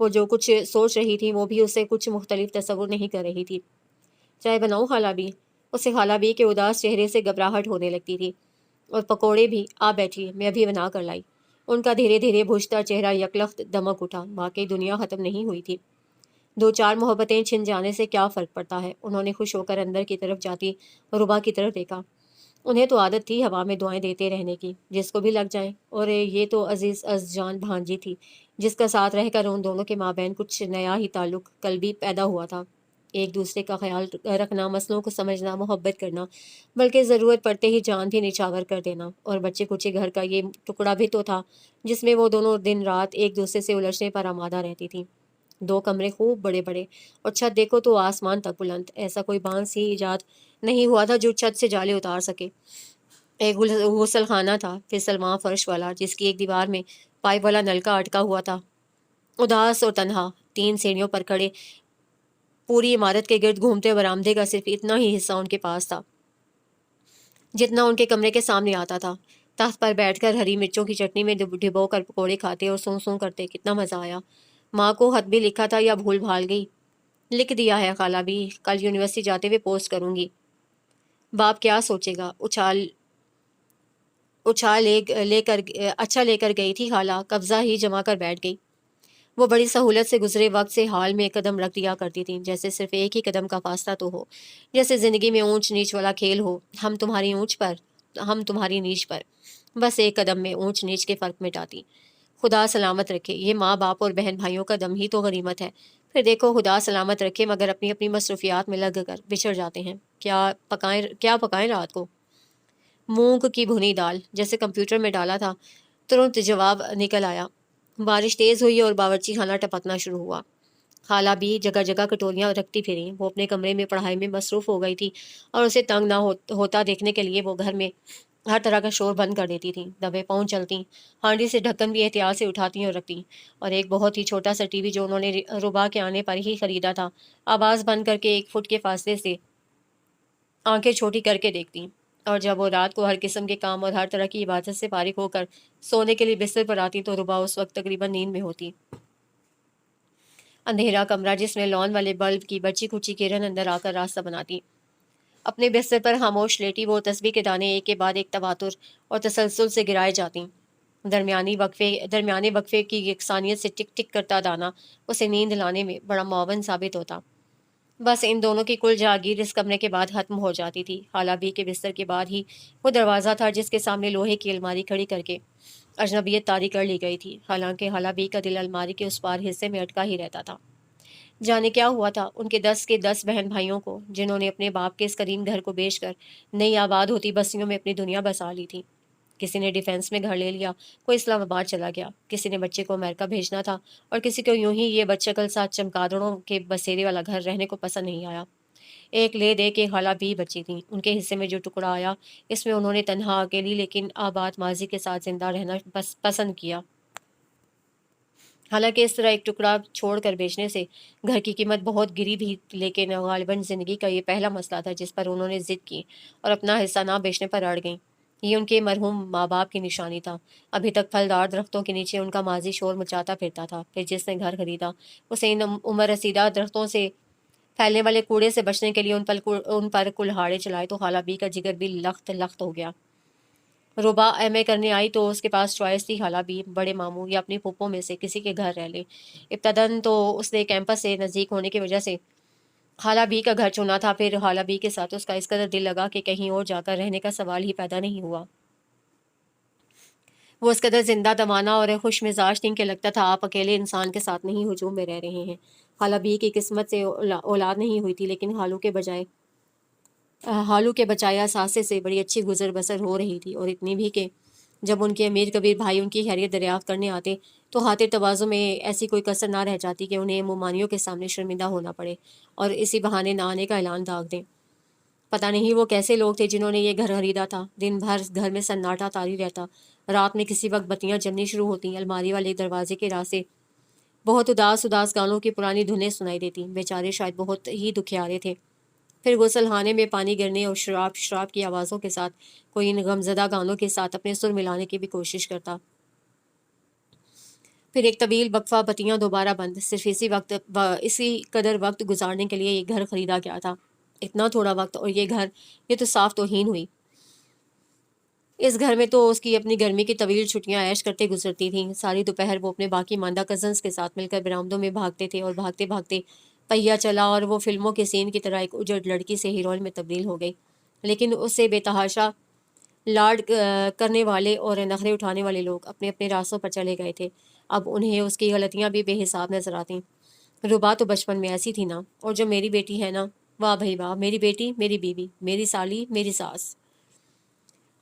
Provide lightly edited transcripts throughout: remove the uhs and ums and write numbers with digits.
وہ جو کچھ سوچ رہی تھی وہ بھی اسے کچھ مختلف تصور نہیں کر رہی تھی۔ چائے بناؤ خالہ بی؟ اسے خالہ بی کے اداس چہرے سے گھبراہٹ ہونے لگتی تھی۔ اور پکوڑے بھی؟ آپ بیٹھیے، میں ابھی بنا کر لائی۔ ان کا دھیرے دھیرے بجھتا چہرہ یکلخت دمک اٹھا۔ واقعی دنیا ختم نہیں ہوئی تھی۔ دو چار محبتیں چھن جانے سے کیا فرق پڑتا ہے؟ انہوں نے خوش ہو کر اندر کی طرف جاتی ربا کی طرف دیکھا۔ انہیں تو عادت تھی ہوا میں دعائیں دیتے رہنے کی، جس کو بھی لگ جائیں، اور یہ تو عزیز از جان بھانجی تھی جس کا ساتھ رہ کر ان دونوں کے مابین کچھ نیا ہی تعلق قلبی پیدا ہوا تھا۔ ایک دوسرے کا خیال رکھنا، مسئلوں کو سمجھنا، محبت کرنا، بلکہ ضرورت پڑتے ہی جان بھی نچھاور کر دینا۔ اور بچے کچے گھر کا یہ ٹکڑا بھی تو تھا جس میں وہ دونوں دن رات ایک دوسرے سے الجھنے پر آمادہ رہتی تھیں۔ دو کمرے خوب بڑے بڑے، اور چھت دیکھو تو آسمان تک بلند۔ ایسا کوئی بانس ہی ایجاد نہیں ہوا تھا جو چھت سے جالے اتار سکے۔ ایک غسل خانہ تھا، پھسلواں فرش والا، جس کی ایک دیوار میں پائپ والا نلکا اٹکا ہوا تھا۔ اداس اور تنہا 3 سیڑھیوں پر کھڑے پوری عمارت کے گرد گھومتے برآمدے کا صرف اتنا ہی حصہ ان کے پاس تھا جتنا ان کے کمرے کے سامنے آتا تھا۔ تخت پر بیٹھ کر ہری مرچوں کی چٹنی میں ڈبو کر پکوڑے کھاتے اور سوں سوں کرتے کتنا مزہ آیا۔ ماں کو خط بھی لکھا تھا یا بھول بھال گئی؟ لکھ دیا ہے خالہ بھی، کل یونیورسٹی جاتے ہوئے پوسٹ کروں گی۔ باپ کیا سوچے گا؟ اچھا لے کر گئی تھی خالہ، قبضہ ہی جما کر بیٹھ گئی۔ وہ بڑی سہولت سے گزرے وقت سے حال میں ایک قدم رکھ دیا کرتی تھیں، جیسے صرف ایک ہی قدم کا فاصلہ تو ہو، جیسے زندگی میں اونچ نیچ والا کھیل ہو، ہم تمہاری نیچ پر، بس ایک قدم میں اونچ نیچ کے فرق مٹاتی۔ خدا سلامت رکھے، یہ ماں باپ اور بہن بھائیوں کا دم ہی تو غنیمت ہے۔ پھر دیکھو خدا سلامت رکھے، مگر اپنی اپنی مصروفیات میں لگ کر بچھڑ جاتے ہیں۔ کیا پکائیں رات کو؟ مونگ کی بھنی دال، جیسے کمپیوٹر میں ڈالا تھا ترنت جواب نکل آیا۔ بارش تیز ہوئی اور باورچی خانہ ٹپکنا شروع ہوا۔ خالہ بھی جگہ جگہ کٹوریاں رکھتی پھریں۔ وہ اپنے کمرے میں پڑھائی میں مصروف ہو گئی تھی، اور اسے تنگ نہ ہوتا دیکھنے کے لیے وہ گھر میں ہر طرح کا شور بند کر دیتی تھیں۔ دبے پاؤں چلتیں، ہانڈی سے ڈھکن بھی احتیاط سے اٹھاتی اور رکھتی، اور ایک بہت ہی چھوٹا سا ٹی وی جو انہوں نے ربا کے آنے پر ہی خریدا تھا، آواز بند کر کے 1 فٹ کے فاصلے سے آنکھیں چھوٹی کر کے دیکھتی۔ اور جب وہ رات کو ہر قسم کے کام اور ہر طرح کی عبادت سے فارغ ہو کر سونے کے لیے بستر پر آتی تو ربا اس وقت تقریباً نیند میں ہوتی۔ اندھیرا کمرہ جس میں لون والے بلب کی بچی کچی کرن اندر آ کر راستہ بناتی۔ اپنے بستر پر خاموش لیٹی وہ تسبیح کے دانے ایک کے بعد ایک تواتر اور تسلسل سے گرائے جاتی۔ درمیانے وقفے کی یکسانیت سے ٹک ٹک کرتا دانا اسے نیند لانے میں بڑا معاون ثابت ہوتا۔ بس ان دونوں کی کل جاگیر اس کمرے کے بعد ختم ہو جاتی تھی۔ خالہ بی کے بستر کے بعد ہی وہ دروازہ تھا جس کے سامنے لوہے کی الماری کھڑی کر کے اجنبیت طاری کر لی گئی تھی، حالانکہ خالہ بی کا دل الماری کے اس پار حصے میں اٹکا ہی رہتا تھا۔ جانے کیا ہوا تھا ان کے 10 کے 10 بہن بھائیوں کو، جنہوں نے اپنے باپ کے اس کریم گھر کو بیچ کر نئی آباد ہوتی بستیوں میں اپنی دنیا بسا لی تھی۔ کسی نے ڈیفینس میں گھر لے لیا، کوئی اسلام آباد چلا گیا، کسی نے بچے کو امریکہ بھیجنا تھا، اور کسی کو یوں ہی یہ بدشکل سا چمگادڑوں کے بسیرے والا گھر رہنے کو پسند نہیں آیا۔ ایک لے دے کے خالہ بھی بچی تھیں۔ ان کے حصے میں جو ٹکڑا آیا، اس میں انہوں نے تنہا اکیلی لیکن آباد ماضی کے ساتھ زندہ رہنا پسند کیا۔ حالانکہ اس طرح ایک ٹکڑا چھوڑ کر بیچنے سے گھر کی قیمت بہت گری بھی، لیکن غالباً زندگی کا یہ پہلا مسئلہ تھا جس پر انہوں نے ضد کی اور اپنا حصہ نہ بیچنے پر اڑ گئیں۔ یہ ان کے مرحوم ماں باپ کی نشانی تھا۔ ابھی تک پھلدار درختوں کے نیچے ان کا ماضی شور مچاتا پھرتا تھا، پھر جس نے گھر خریدا اسے ان عمر رسیدہ درختوں سے پھیلنے والے کوڑے سے بچنے کے لیے ان پر کلہاڑے چلائے تو خالہ بی کا جگر بھی لخت لخت ہو گیا۔ ربا ایم اے کرنے آئی تو اس کے پاس چوائس تھی خالہ بی، بڑے ماموں یا اپنی پھوپھوں میں سے کسی کے گھر رہ لے۔ ابتداً تو اس نے کیمپس سے نزدیک ہونے کی وجہ سے خالہ بی کا گھر چنا تھا، پھر خالہ بی کے ساتھ اس کا اس قدر دل لگا کہ کہیں اور جا کر رہنے کا سوال ہی پیدا نہیں ہوا۔ وہ اس قدر زندہ دمانہ اور خوش مزاج تھیں کہ لگتا تھا آپ اکیلے انسان کے ساتھ نہیں ہجوم میں رہ رہے ہیں۔ خالہ بی کی قسمت سے اولاد نہیں ہوئی تھی، لیکن حالو کے بچائے اثاثے سے بڑی اچھی گزر بسر ہو رہی تھی، اور اتنی بھی کہ جب ان کے امیر کبیر بھائی ان کی خیریت دریافت کرنے آتے تو خاطر تواضع میں ایسی کوئی کسر نہ رہ جاتی کہ انہیں ممانیوں کے سامنے شرمندہ ہونا پڑے اور اسی بہانے نہ آنے کا اعلان داغ دیں۔ پتہ نہیں وہ کیسے لوگ تھے جنہوں نے یہ گھر خریدا تھا۔ دن بھر گھر میں سناٹا طاری رہتا، رات میں کسی وقت بتیاں جلنی شروع ہوتی، الماری والے دروازے کے راہ سے بہت اداس گانوں کی پرانی دھنیں سنائی دیتی۔ بیچارے شاید بہت ہی دکھیارے تھے۔ پھر غسل خانے میں پانی گرنے اور شراب کی آوازوں کے ساتھ کوئی ان غمزدہ گانوں کے ساتھ اپنے سر ملانے کی بھی کوشش کرتا۔ پھر ایک طویل وقفہ، بتیاں دوبارہ بند، صرف اسی قدر وقت گزارنے کے لیے یہ گھر خریدا گیا تھا۔ اتنا تھوڑا وقت اور یہ گھر، یہ تو صاف توہین ہوئی۔ اس گھر میں تو اس کی اپنی گرمی کی طویل چھٹیاں عیش کرتے گزرتی تھیں۔ ساری دوپہر وہ اپنے باقی ماندہ کزنس کے ساتھ مل کر برآمدوں میں بھاگتے تھے، اور بھاگتے بھاگتے پہیہ چلا اور وہ فلموں کے سین کی طرح ایک اجڑ لڑکی سے ہیروئن میں تبدیل ہو گئی۔ لیکن اس سے بے تحاشا لاڈ کرنے والے اور نخرے اٹھانے والے لوگ اپنے اپنے راستوں پر چلے گئے تھے۔ اب انہیں اس کی غلطیاں بھی بے حساب نظر آتیں۔ ربا تو بچپن میں ایسی تھی نا، اور جو میری بیٹی ہے نا، واہ بھائی واہ، میری بیٹی، میری بیوی، میری سالی، میری ساس۔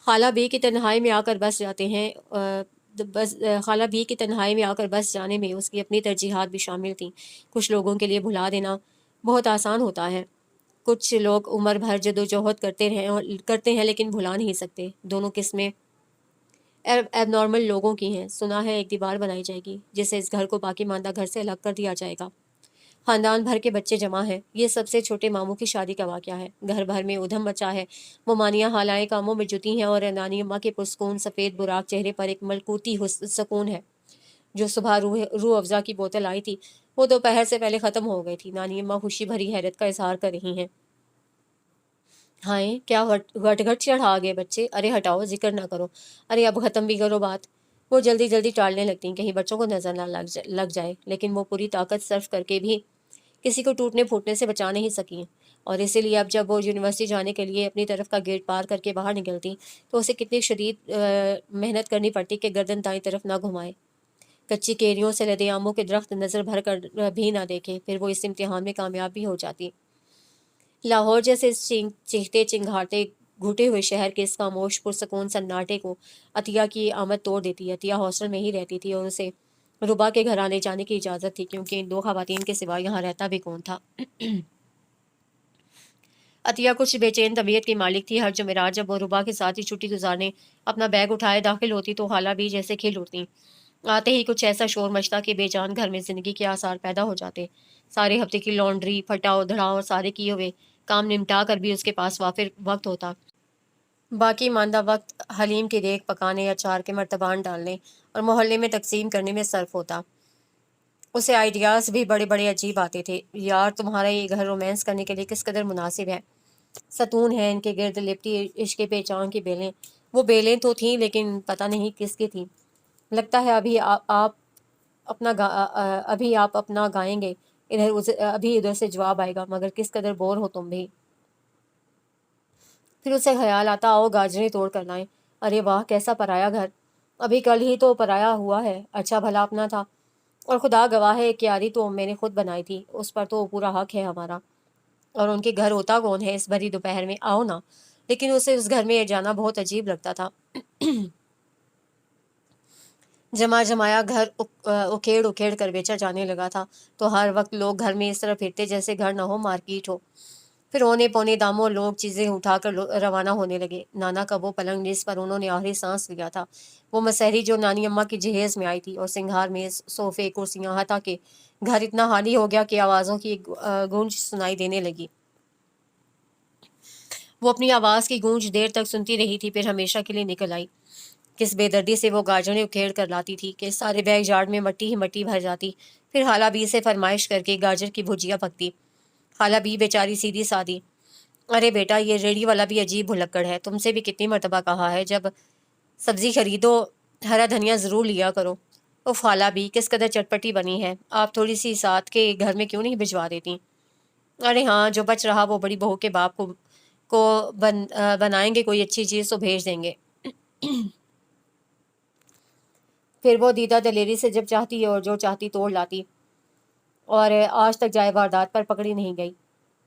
خالہ بی کی تنہائی میں آ کر بس جاتے ہیں خالہ بی کی تنہائی میں آ کر بس جانے میں اس کی اپنی ترجیحات بھی شامل تھیں۔ کچھ لوگوں کے لیے بھلا دینا بہت آسان ہوتا ہے۔ کچھ لوگ عمر بھر جدوجہد کرتے ہیں لیکن بھلا نہیں سکتے۔ دونوں قسمیں ایب نارمل لوگوں کی ہیں۔ سنا ہے ایک دیوار بنائی جائے گی جس سے اس گھر کو باقی ماندہ گھر سے الگ کر دیا جائے گا۔ خاندان بھر کے بچے جمع ہیں۔ یہ سب سے چھوٹے ماموں کی شادی کا واقعہ ہے۔ گھر بھر میں ادھم مچا ہے۔ ممانیاں حالائے کاموں میں جتی ہیں، اور نانی اماں کے پرسکون سفید براق چہرے پر ایک ملکوتی سکون ہے۔ جو صبح روح افزا کی بوتل آئی تھی وہ دوپہر سے پہلے ختم ہو گئی تھی۔ نانی اماں خوشی بھری حیرت کا اظہار کر رہی ہیں۔ ہائے کیا گھٹ گھٹ چڑھا گئے بچے، ارے ہٹاؤ، ذکر نہ کرو، ارے اب ختم بھی کرو بات۔ وہ جلدی جلدی ٹالنے لگتی کہیں بچوں کو نظر نہ لگ جائے، لیکن وہ پوری طاقت صرف کر کے بھی کسی کو ٹوٹنے پھوٹنے سے بچا نہیں سکی، اور اسی لیے اب جب وہ یونیورسٹی جانے کے لیے اپنی طرف کا گیٹ پار کر کے باہر نکلتی تو اسے کتنی شدید محنت کرنی پڑتی کہ گردن دائیں طرف نہ گھمائے، کچی کیریوں سے لدے آموں کے درخت نظر بھر کر بھی نہ دیکھے، پھر وہ اس امتحان میں کامیاب بھی ہو جاتی۔ لاہور جیسے چیختے چنگھاڑتے گھٹے ہوئے شہر کے اس خاموش پرسکون سناٹے کو عطیہ کی آمد توڑ دیتی۔ عطیہ ہاسٹل میں ہی رہتی تھی اور اسے ربا کے گھر آنے جانے کی اجازت تھی، کیونکہ ان دو خواتین کے سوا یہاں رہتا بھی کون تھا۔ عطیہ کچھ بے چین طبیعت کی مالک تھی۔ ہر جمعرات جب وہ ربا کے ساتھ ہی چھٹی گزارنے اپنا بیگ اٹھائے داخل ہوتی تو خالہ بھی جیسے کھل اٹھتی۔ آتے ہی کچھ ایسا شور مچتا کہ بے جان گھر میں زندگی کے آثار پیدا ہو جاتے۔ سارے ہفتے کی لانڈری، پھٹاؤ دھڑاؤ اور سارے کیے ہوئے کام نمٹا کر بھی اس کے پاس وافر وقت ہوتا۔ باقی ماندہ وقت حلیم کی دیگ پکانے، اچار کے مرتبان ڈالنے اور محلے میں تقسیم کرنے میں صرف ہوتا۔ اسے آئیڈیاز بھی بڑے بڑے عجیب آتے تھے۔ یار تمہارا یہ گھر رومانس کرنے کے لیے کس قدر مناسب ہے۔ ستون ہے ان کے گرد لپٹی عشق پہچان کی بیلیں۔ وہ بیلیں تو تھیں لیکن پتہ نہیں کس کی تھیں۔ لگتا ہے ابھی آپ اپنا گائیں گے، ابھی ادھر سے جواب آئے گا، مگر کس قدر بور ہو تم بھی۔ پھر اسے خیال آتا آؤ گاجریں توڑ کر لائیں۔ ارے واہ کیسا پرایا گھر، ابھی کل ہی تو پرایا ہوا ہے، اچھا بھلا اپنا تھا، اور خدا گواہ ہے کیاری تو میں نے خود بنائی تھی، اس پر تو پورا حق ہے ہمارا۔ اور ان کے گھر ہوتا کون ہے اس بھری دوپہر میں، آؤ نا۔ لیکن اسے اس گھر میں جانا بہت عجیب لگتا تھا۔ جمع جمایا گھر اکھیڑ اکھیڑ کر بیچا جانے لگا تھا، تو ہر وقت لوگ گھر میں اس طرح پھرتے جیسے گھر نہ ہو مارکیٹ ہو۔ پھر اونے پونے داموں لوگ چیزیں اٹھا کر روانہ ہونے لگے۔ نانا کا وہ پلنگ جس پر انہوں نے آخری سانس لیا تھا، وہ مسحری جو نانی اماں کی جہیز میں آئی تھی، اور سنگھار میز، صوفے، کرسیاں، حتیٰ کہ گھر اتنا خالی ہو گیا کہ آوازوں کی گونج سنائی دینے لگی۔ وہ اپنی آواز کی گونج دیر تک سنتی رہی تھی، پھر ہمیشہ کے لیے نکل آئی۔ کس بے دردی سے وہ گاجریں اکھیڑ کر لاتی تھی کہ سارے بیگ یارڈ میں مٹی ہی مٹی بھر جاتی۔ پھر خالہ بی سے فرمائش کر کے گاجر کی بھجیا پکتی۔ خالہ بی بیچاری سیدھی سادی، ارے بیٹا یہ ریڑھی والا بھی عجیب بھلکڑ ہے، تم سے بھی کتنی مرتبہ کہا ہے جب سبزی خریدو ہرا دھنیا ضرور لیا کرو۔ اف خالہ بی کس قدر چٹپٹی بنی ہے، آپ تھوڑی سی ساتھ کے گھر میں کیوں نہیں بھجوا دیتی؟ ارے ہاں جو بچ رہا وہ بڑی بہو کے باپ کو بنائیں گے کوئی اچھی چیز تو بھیج دیں گے۔ پھر وہ دیدہ دلیری سے جب چاہتی اور جو چاہتی توڑ لاتی، اور آج تک جائے واردات پر پکڑی نہیں گئی۔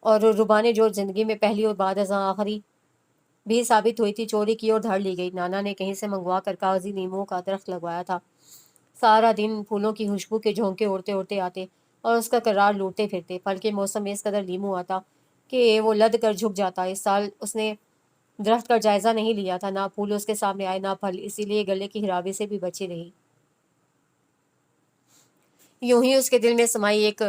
اور ربا نے جو زندگی میں پہلی اور بعد ازاں آخری بھی ثابت ہوئی تھی، چوری کی اور دھڑ لی گئی۔ نانا نے کہیں سے منگوا کر کاغذی لیموں کا درخت لگوایا تھا۔ سارا دن پھولوں کی خوشبو کے جھونکے اڑتے اڑتے آتے اور اس کا کرار لوٹتے پھرتے۔ پھل کے موسم میں اس قدر لیموں آتا کہ وہ لد کر جھک جاتا۔ اس سال اس نے درخت کا جائزہ نہیں لیا تھا، نہ پھول اس کے سامنے آئے نہ پھل، اسی لیے گلے کی خرابی سے بھی بچی رہی۔ یوں ہی اس کے دل میں سمائی ایک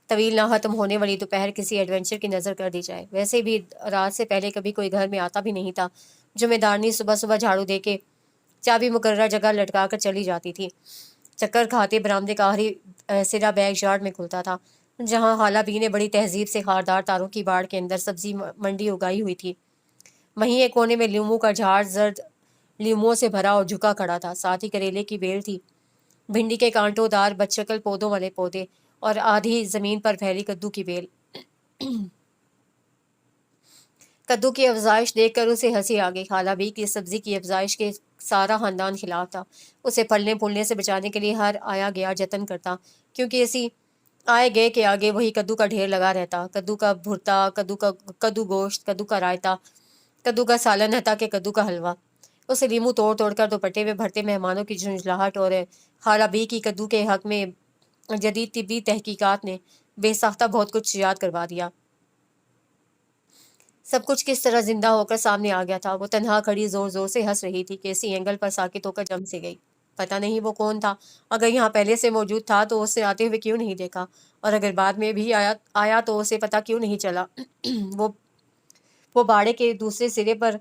طویل نہ ختم ہونے والی دوپہر کسی ایڈونچر کی نظر کر دی جائے۔ ویسے بھی رات سے پہلے کبھی کوئی گھر میں آتا بھی نہیں تھا۔ جمعہ دارنی صبح صبح جھاڑو دے کے چابی مقررہ جگہ لٹکا کر چلی جاتی تھی۔ چکر کھاتے برآمدے کا آخری سرا بیک یارڈ میں کھلتا تھا، جہاں خالہ بی نے بڑی تہذیب سے خاردار تاروں کی باڑ کے اندر سبزی منڈی اگائی ہوئی تھی۔ وہیں ایک کونے میں لیموں کا جھاڑ زرد لیموں سے بھرا اور جھکا کھڑا تھا، ساتھ ہی کریلے کی بیل تھی، بھنڈی کے کانٹوں دار بدشکل پودوں والے پودے اور آدھی زمین پر پھیلی کدو کی بیل۔ کدو کی افزائش دیکھ کر اسے ہنسی آ گئی۔ خالہ بی کی سبزی کی افزائش کے سارا خاندان خلاف تھا، اسے پھلنے پھولنے سے بچانے کے لیے ہر آیا گیا جتن کرتا، کیونکہ اسی آئے گئے کے آگے وہی کدو کا ڈھیر لگا رہتا، کدو کا بھرتا، کدو گوشت، کدو کا رائتا، کدو کا سالن، حتیٰ کہ کدو کا حلوہ۔ اسے لیموں توڑ توڑ کر دوپٹے میں بھرتے مہمانوں کی جھنجھلاہٹ اور خالہ بی کی کدو کے حق میں جدید طبی تحقیقات نے بے ساختہ بہت کچھ یاد کروا دیا۔ سب کچھ کس طرح زندہ ہو کر سامنے آ گیا تھا۔ وہ تنہا کھڑی زور زور سے ہنس رہی تھی کہ اسی اینگل پر ساکت ہو کر جم سے گئی۔ پتہ نہیں وہ کون تھا، اگر یہاں پہلے سے موجود تھا تو اسے آتے ہوئے کیوں نہیں دیکھا، اور اگر بعد میں بھی آیا تو اسے پتہ کیوں نہیں چلا۔ وہ باڑے کے دوسرے سرے پر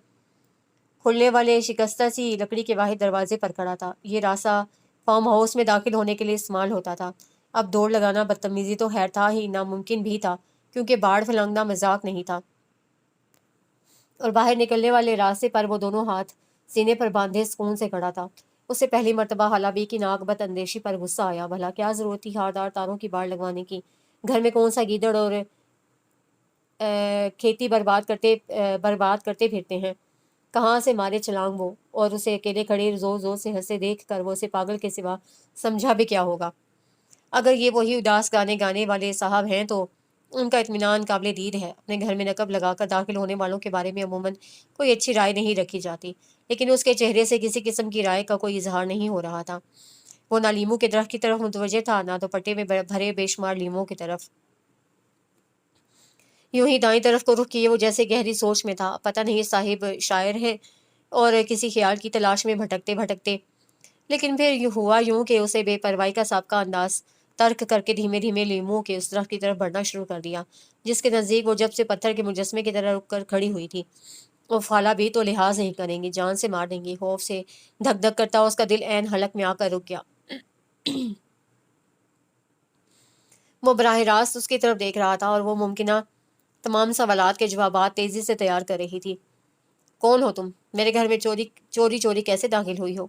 کھلنے والے شکستہ سی لکڑی کے واحد دروازے پر کھڑا تھا۔ یہ راستہ فارم ہاؤس میں داخل ہونے کے لیے استعمال ہوتا تھا۔ اب دوڑ لگانا بدتمیزی تو خیر تھا ہی، ناممکن بھی تھا، کیونکہ باڑ پھلانگنا مذاق نہیں تھا، اور باہر نکلنے والے راستے پر وہ دونوں ہاتھ سینے پر باندھے سکون سے کھڑا تھا۔ اسے پہلی مرتبہ خالہ بی کی ناقبت اندیشی پر غصہ آیا۔ بھلا کیا ضرورت تھی خاردار تاروں کی باڑ لگوانے کی؟ گھر میں کون سا گیدڑ اور کھیتی برباد کرتے پھرتے ہیں؟ کہاں سے مارے چھلانگ وہ؟ اور اسے اکیلے کھڑے زور زور سے ہنسے دیکھ کر وہ اسے پاگل کے سوا سمجھا بھی کیا ہوگا؟ اگر یہ وہی اداس گانے گانے والے صاحب ہیں تو ان کا اطمینان قابل دید ہے۔ اپنے گھر میں نقب لگا کر داخل ہونے والوں کے بارے میں عموماً کوئی اچھی رائے نہیں رکھی جاتی، لیکن اس کے چہرے سے کسی قسم کی رائے کا کوئی اظہار نہیں ہو رہا تھا۔ وہ نہ لیموں کے درخت کی طرف متوجہ تھا، نہ دوپٹے میں بھرے بے شمار لیموں کی طرف۔ یوں ہی دائیں طرف کو رخ کیے وہ جیسے گہری سوچ میں تھا۔ پتہ نہیں صاحب شاعر ہے اور کسی خیال کی تلاش میں بھٹکتے، لیکن پھر ہوا یوں کہ اسے بے پرواہی کا سابقہ انداز ترک کر کے دھیمے دھیمے لیموں کے اس درخت کی طرف بڑھنا شروع کر دیا، جس کے نزدیک وہ جب سے پتھر کے مجسمے کی طرح رک کر کھڑی ہوئی تھی۔ وہ خالہ بھی تو لحاظ نہیں کریں گی، جان سے مار دیں گی۔ خوف سے دھک دھک کرتا اس کا دل عین حلق میں آ کر رک گیا۔ وہ براہ راست اس کی طرف دیکھ رہا تھا اور وہ ممکنہ تمام سوالات کے جوابات تیزی سے تیار کر رہی تھی۔ کون ہو تم؟ میرے گھر میں چوری کیسے داخل ہوئی ہو؟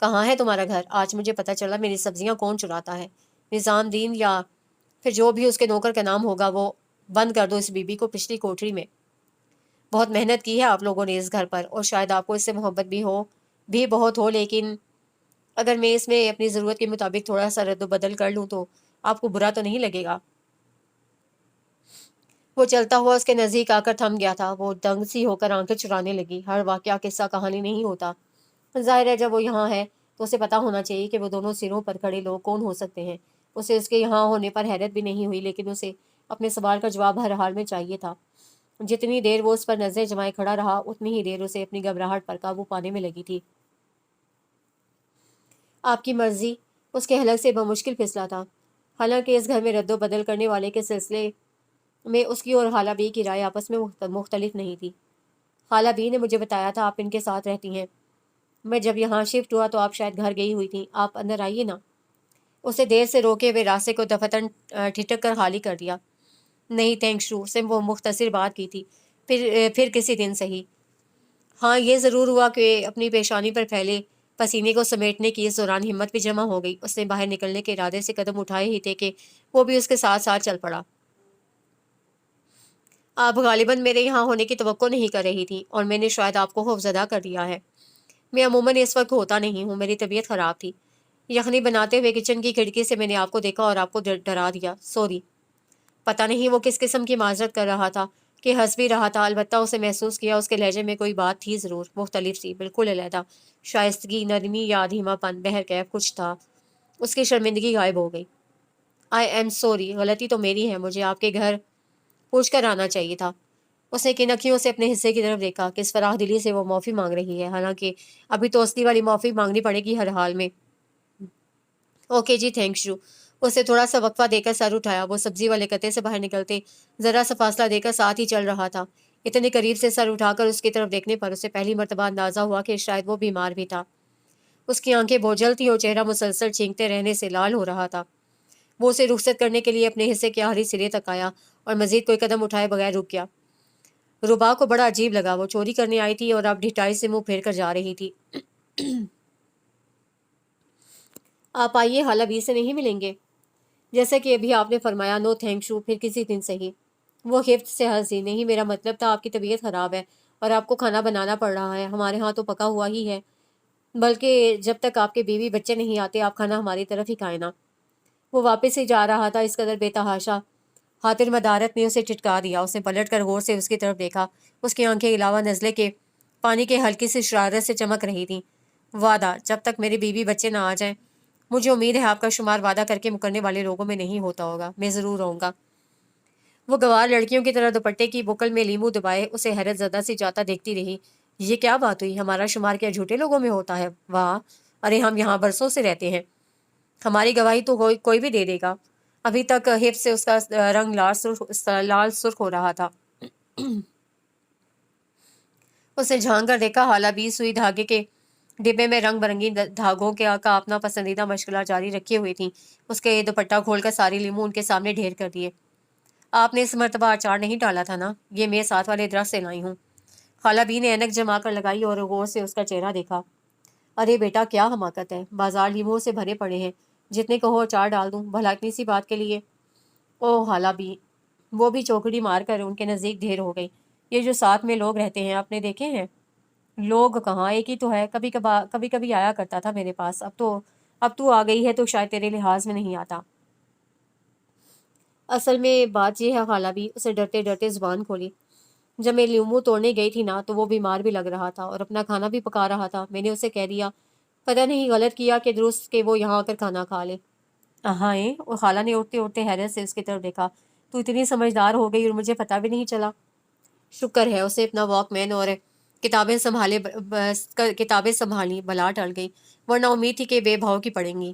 کہاں ہے تمہارا گھر؟ آج مجھے پتہ چلا میری سبزیاں کون چراتا ہے۔ نظام دین یا پھر جو بھی اس کے نوکر کا نام ہوگا، وہ بند کر دو اس بی بی کو پچھلی کوٹری میں۔ بہت محنت کی ہے آپ لوگوں نے اس گھر پر، اور شاید آپ کو اس سے محبت بھی بہت ہو، لیکن اگر میں اس میں اپنی ضرورت کے مطابق تھوڑا سا رد و بدل کر لوں تو آپ کو برا تو نہیں لگے گا؟ وہ چلتا ہوا اس کے نزدیک آ کر تھم گیا تھا۔ وہ دنگ سی ہو کر آنکھیں چرانے لگی۔ ہر واقعہ قصہ کہانی نہیں ہوتا، ظاہر ہے جب وہ یہاں ہے تو اسے پتہ ہونا چاہیے کہ وہ دونوں سروں پر کھڑے لوگ کون ہو سکتے ہیں۔ اسے اس کے یہاں ہونے پر حیرت بھی نہیں ہوئی، لیکن اسے اپنے سوال کا جواب ہر حال میں چاہیے تھا۔ جتنی دیر وہ اس پر نظریں جمائے کھڑا رہا، اتنی ہی دیر اسے اپنی گھبراہٹ پر قابو پانے میں لگی تھی۔ آپ کی مرضی، اس کے حلق سے بمشکل پھسلا تھا۔ حالانکہ اس گھر میں رد و بدل کرنے والے کے سلسلے میں اس کی اور خالہ بی کی رائے آپس میں مختلف نہیں تھی۔ خالہ بی نے مجھے بتایا تھا آپ ان کے ساتھ رہتی ہیں۔ میں جب یہاں شفٹ ہوا تو آپ شاید گھر گئی ہوئی تھیں، آپ اندر آئیے نا۔ اسے دیر سے روکے ہوئے راستے کو دفتن ٹھٹک کر خالی کر دیا۔ نہیں تھینکس رو، سے وہ مختصر بات کی تھی، پھر کسی دن صحیح۔ ہاں یہ ضرور ہوا کہ اپنی پیشانی پر پھیلے پسینے کو سمیٹنے کی اس دوران ہمت بھی جمع ہو گئی۔ اس نے باہر نکلنے کے ارادے سے قدم اٹھائے ہی تھے کہ وہ بھی اس کے ساتھ ساتھ چل پڑا۔ آپ غالباً میرے یہاں ہونے کی توقع نہیں کر رہی تھی، اور میں نے شاید آپ کو خوفزدہ کر دیا ہے۔ میں عموماً اس وقت ہوتا نہیں ہوں، میری طبیعت خراب تھی۔ یخنی بناتے ہوئے کچن کی کھڑکی سے میں نے آپ کو دیکھا اور آپ کو ڈرا دیا، سوری۔ پتہ نہیں وہ کس قسم کی معذرت کر رہا تھا کہ ہنس بھی رہا تھا، البتہ اسے محسوس کیا اس کے لہجے میں کوئی بات تھی ضرور، مختلف سی، بالکل علیحدہ، شائستگی، نرمی یا دھیما پن، بہرکیف کچھ تھا۔ اس کی شرمندگی غائب ہو گئی۔ آئی ایم سوری، غلطی تو میری ہے، مجھے آپ کے گھر پوچھ کر آنا چاہیے تھا۔ اس نے کن اکھیوں سے اپنے حصے کی طرف دیکھا، کس فراخ دلی سے وہ معافی مانگ رہی ہے، حالانکہ ابھی تو اصلی والی معافی مانگنی پڑے گی ہر حال میں۔ اوکے جی، تھینکس جو۔ اسے تھوڑا سا وقفہ دے کر سر اٹھایا۔ وہ سبزی والے کتے سے باہر نکلتے ذرا سا فاصلہ دے کر ساتھ ہی چل رہا تھا۔ اتنے قریب سے سر اٹھا کر اس کی طرف دیکھنے پر اسے پہلی مرتبہ اندازہ ہوا کہ شاید وہ بیمار بھی تھا۔ اس کی آنکھیں بوجھل تھیں اور چہرہ مسلسل چینکتے رہنے سے لال ہو رہا تھا۔ وہ اسے رخصت کرنے کے لیے اپنے حصے کے آخری سرے تک آیا اور مزید کوئی قدم اٹھائے بغیر رک گیا۔ ربا کو بڑا عجیب لگا، وہ چوری کرنے آئی تھی اور اب ڈھٹائی سے منہ پھیر کر جا رہی تھی۔ آپ آئیے، خالہ بی سے نہیں ملیں گے؟ جیسا کہ ابھی آپ نے فرمایا، نو تھینک یو، پھر کسی دن صحیح۔ وہ خفت سے ہنسی، نہیں، میرا مطلب تھا آپ کی طبیعت خراب ہے اور آپ کو کھانا بنانا پڑ رہا ہے، ہمارے ہاں تو پکا ہوا ہی ہے، بلکہ جب تک آپ کے بیوی بچے نہیں آتے آپ کھانا ہماری طرف ہی کھائیں نا۔ وہ واپس ہی جا رہا تھا، اس قدر بے تحاشا خاطر مدارت نے اسے چٹکا دیا۔ اس نے پلٹ کر غور سے اس کی طرف دیکھا، اس کی آنکھیں علاوہ نزلے کے پانی کے ہلکی سی شرارت سے چمک رہی تھیں۔ وعدہ، جب تک میری بیوی بچے نہ آ جائیں، مجھے امید ہے آپ کا شمار وعدہ کر کے مکرنے والے لوگوں میں نہیں ہوتا ہوگا، میں ضرور آؤں گا۔ وہ گوار لڑکیوں کی طرح دوپٹے کی بکل میں لیمو دبائے اسے حیرت زدہ سی جاتا دیکھتی رہی۔ یہ کیا بات ہوئی؟ ہمارا شمار کیا جھوٹے لوگوں میں ہوتا ہے؟ واہ، ارے ہم یہاں برسوں سے رہتے ہیں، ہماری گواہی تو کوئی بھی دے دے گا۔ ابھی تک حفظ سے اس کا رنگ لال سرخ ہو رہا تھا۔ اسے جھانک کر دیکھا، حالہ 20 سوئی دھاگے کے ڈبے میں رنگ برنگی دھاگوں کا اپنا پسندیدہ مشغلہ جاری رکھے ہوئی تھیں۔ اس کے دوپٹہ کھول کر ساری لیمو ان کے سامنے ڈھیر کر دیے۔ آپ نے اس مرتبہ اچار نہیں ڈالا تھا نا؟ یہ میں ساتھ والے درخت سے لائی ہوں۔ خالہ بی نے اینک جما کر لگائی اور غور سے اس کا چہرہ دیکھا۔ ارے بیٹا، کیا حماقت ہے، بازار لیمو سے بھرے پڑے ہیں، جتنے کہو اچار ڈال دوں، بھلا اتنی سی بات کے لیے؟ او خالہ بی، وہ بھی چوکڑی مار کر ان کے نزدیک ڈھیر ہو گئی۔ یہ جو ساتھ میں لوگ رہتے ہیں آپ نے دیکھے ہیں؟ لوگ کہاں، ایک ہی تو ہے، کبھی کبھی آیا کرتا تھا میرے پاس، اب تو آ گئی ہے تو شاید تیرے لحاظ میں نہیں آتا۔ اصل میں بات یہ ہے خالہ بھی، اسے ڈرتے ڈرتے زبان کھولی، جب میں لیمو توڑنے گئی تھی نا تو وہ بیمار بھی لگ رہا تھا اور اپنا کھانا بھی پکا رہا تھا۔ میں نے اسے کہہ دیا، پتہ نہیں غلط کیا کہ درست کہ وہ یہاں آ کر کھانا کھا لے۔ ہاں، اور خالہ نے اٹھتے اٹھتے حیرت سے اس کی طرف دیکھا، تو اتنی سمجھدار ہو گئی اور مجھے پتہ بھی نہیں چلا۔ شکر ہے، اسے اپنا واک مین اور کتابیں سنبھالی بلا ٹل گئی، ورنہ امید تھی کہ بے بھاؤ کی پڑیں گی۔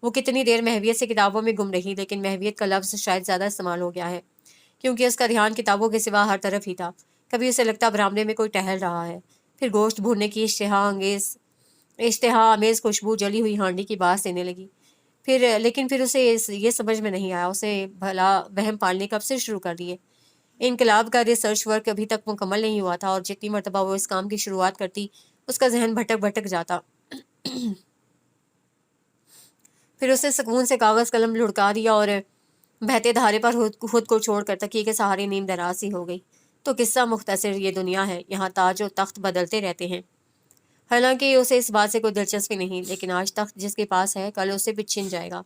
وہ کتنی دیر محویت سے کتابوں میں گم رہی، لیکن محویت کا لفظ شاید زیادہ استعمال ہو گیا ہے، کیونکہ اس کا دھیان کتابوں کے سوا ہر طرف ہی تھا۔ کبھی اسے لگتا برآمدے میں کوئی ٹہل رہا ہے، پھر گوشت بھوننے کی اشتہا آمیز خوشبو جلی ہوئی ہانڈی کی بانس دینے لگی۔ لیکن پھر اسے یہ سمجھ میں نہیں آیا اسے بھلا وہم پالنے کب سے شروع کر دیے۔ انقلاب کا ریسرچ ورک ابھی تک مکمل نہیں ہوا تھا اور جتنی مرتبہ وہ اس کام کی شروعات کرتی اس کا ذہن بھٹک جاتا۔ پھر اسے سکون سے کاغذ قلم لڑکا دیا اور بہتے دھارے پر خود کو چھوڑ کر تکیے کے سہارے نیند دراز سی ہو گئی۔ تو قصہ مختصر یہ دنیا ہے، یہاں تاج و تخت بدلتے رہتے ہیں۔ حالانکہ اسے اس بات سے کوئی دلچسپی نہیں، لیکن آج تخت جس کے پاس ہے کل اسے بھی چھن جائے گا۔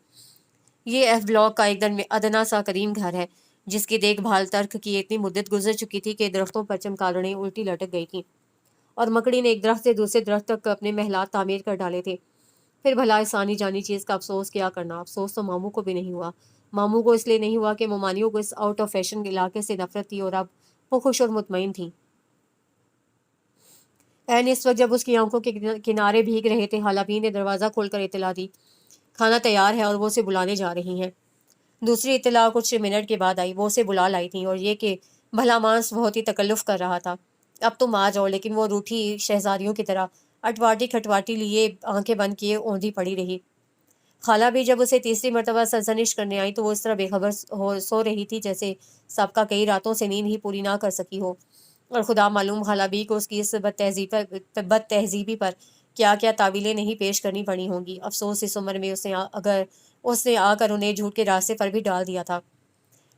یہ ایف بلاک کا ایک ادنا سا قدیم گھر ہے جس کی دیکھ بھال ترک کی اتنی مدت گزر چکی تھی کہ درختوں پر چمکادڑیں الٹی لٹک گئی تھیں اور مکڑی نے ایک درخت سے دوسرے درخت تک اپنے محلات تعمیر کر ڈالے تھے۔ پھر بھلا اس آنی جانی چیز کا افسوس کیا کرنا؟ افسوس تو ماموں کو بھی نہیں ہوا۔ ماموں کو اس لیے نہیں ہوا کہ ممانیوں کو اس آؤٹ آف فیشن علاقے سے نفرت تھی اور اب وہ خوش اور مطمئن تھیں۔ اس وقت جب اس کی آنکھوں کے کنارے بھیگ رہے تھے، خالہ بی نے دروازہ کھول کر اطلاع دی، کھانا تیار ہے اور وہ اسے بلانے جا رہی ہیں۔ دوسری اطلاع کچھ منٹ کے بعد آئی، وہ اسے بلا لائی تھیں اور یہ کہ بھلا مانس بہت ہی تکلف کر رہا تھا۔ اب تم آ جاؤ، لیکن وہ روٹھی شہزادیوں کی طرح اٹواٹی کھٹواٹی لیے آنکھیں بند کیے اوندھی پڑی رہی۔ خالہ بھی جب اسے تیسری مرتبہ سرزنش کرنے آئی تو وہ اس طرح بے خبر سو رہی تھی جیسے سابقہ کئی راتوں سے نیند ہی پوری نہ کر سکی ہو، اور خدا معلوم خالہ بی کو اس کی اس بد تہذیبی پر کیا کیا تعویلیں نہیں پیش کرنی پڑی ہوں گی۔ افسوس اس عمر میں اس نے آ کر انہیں جھوٹ کے راستے پر بھی ڈال دیا تھا۔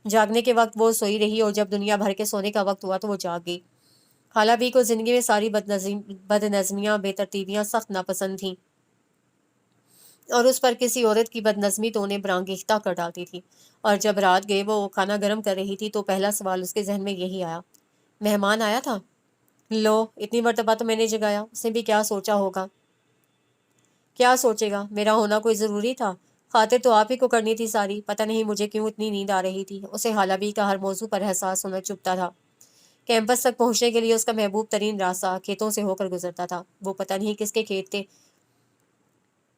جاگنے کے وقت وہ سوئی رہی اور جب دنیا بھر کے سونے کا وقت ہوا تو وہ جاگ گئی۔ خالہ بی کو زندگی میں ساری بد نظمیاں بے ترتیبیاں سخت ناپسند تھیں اور اس پر کسی عورت کی بد نظمی تو انہیں برانگیختہ کر ڈالتی تھی۔ اور جب رات گئے وہ کھانا گرم کر رہی تھی تو پہلا سوال اس کے ذہن میں یہی آیا، مہمان آیا تھا؟ لو، اتنی مرتبہ تو میں نے جگایا، اس نے بھی کیا سوچا ہوگا؟ کیا سوچے گا؟ میرا ہونا کوئی ضروری تھا؟ خاطر تو آپ ہی کو کرنی تھی ساری، پتہ نہیں مجھے کیوں اتنی نیند آ رہی تھی۔ اسے خالہ بی کا ہر موضوع پر احساس ہونا چبھتا تھا۔ کیمپس تک پہنچنے کے لیے اس کا محبوب ترین راستہ کھیتوں سے ہو کر گزرتا تھا۔ وہ پتہ نہیں کس کے کھیت تھے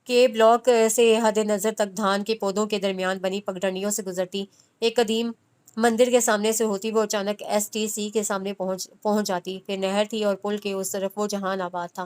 کہ بلاک سے حد نظر تک دھان کے پودوں کے درمیان بنی پگڈنڈیوں سے گزرتی، ایک قدیم مندر کے سامنے سے ہوتی وہ اچانک ایس ٹی سی کے سامنے پہنچ جاتی۔ پھر نہر تھی اور پل کے اس طرف وہ جہان آباد تھا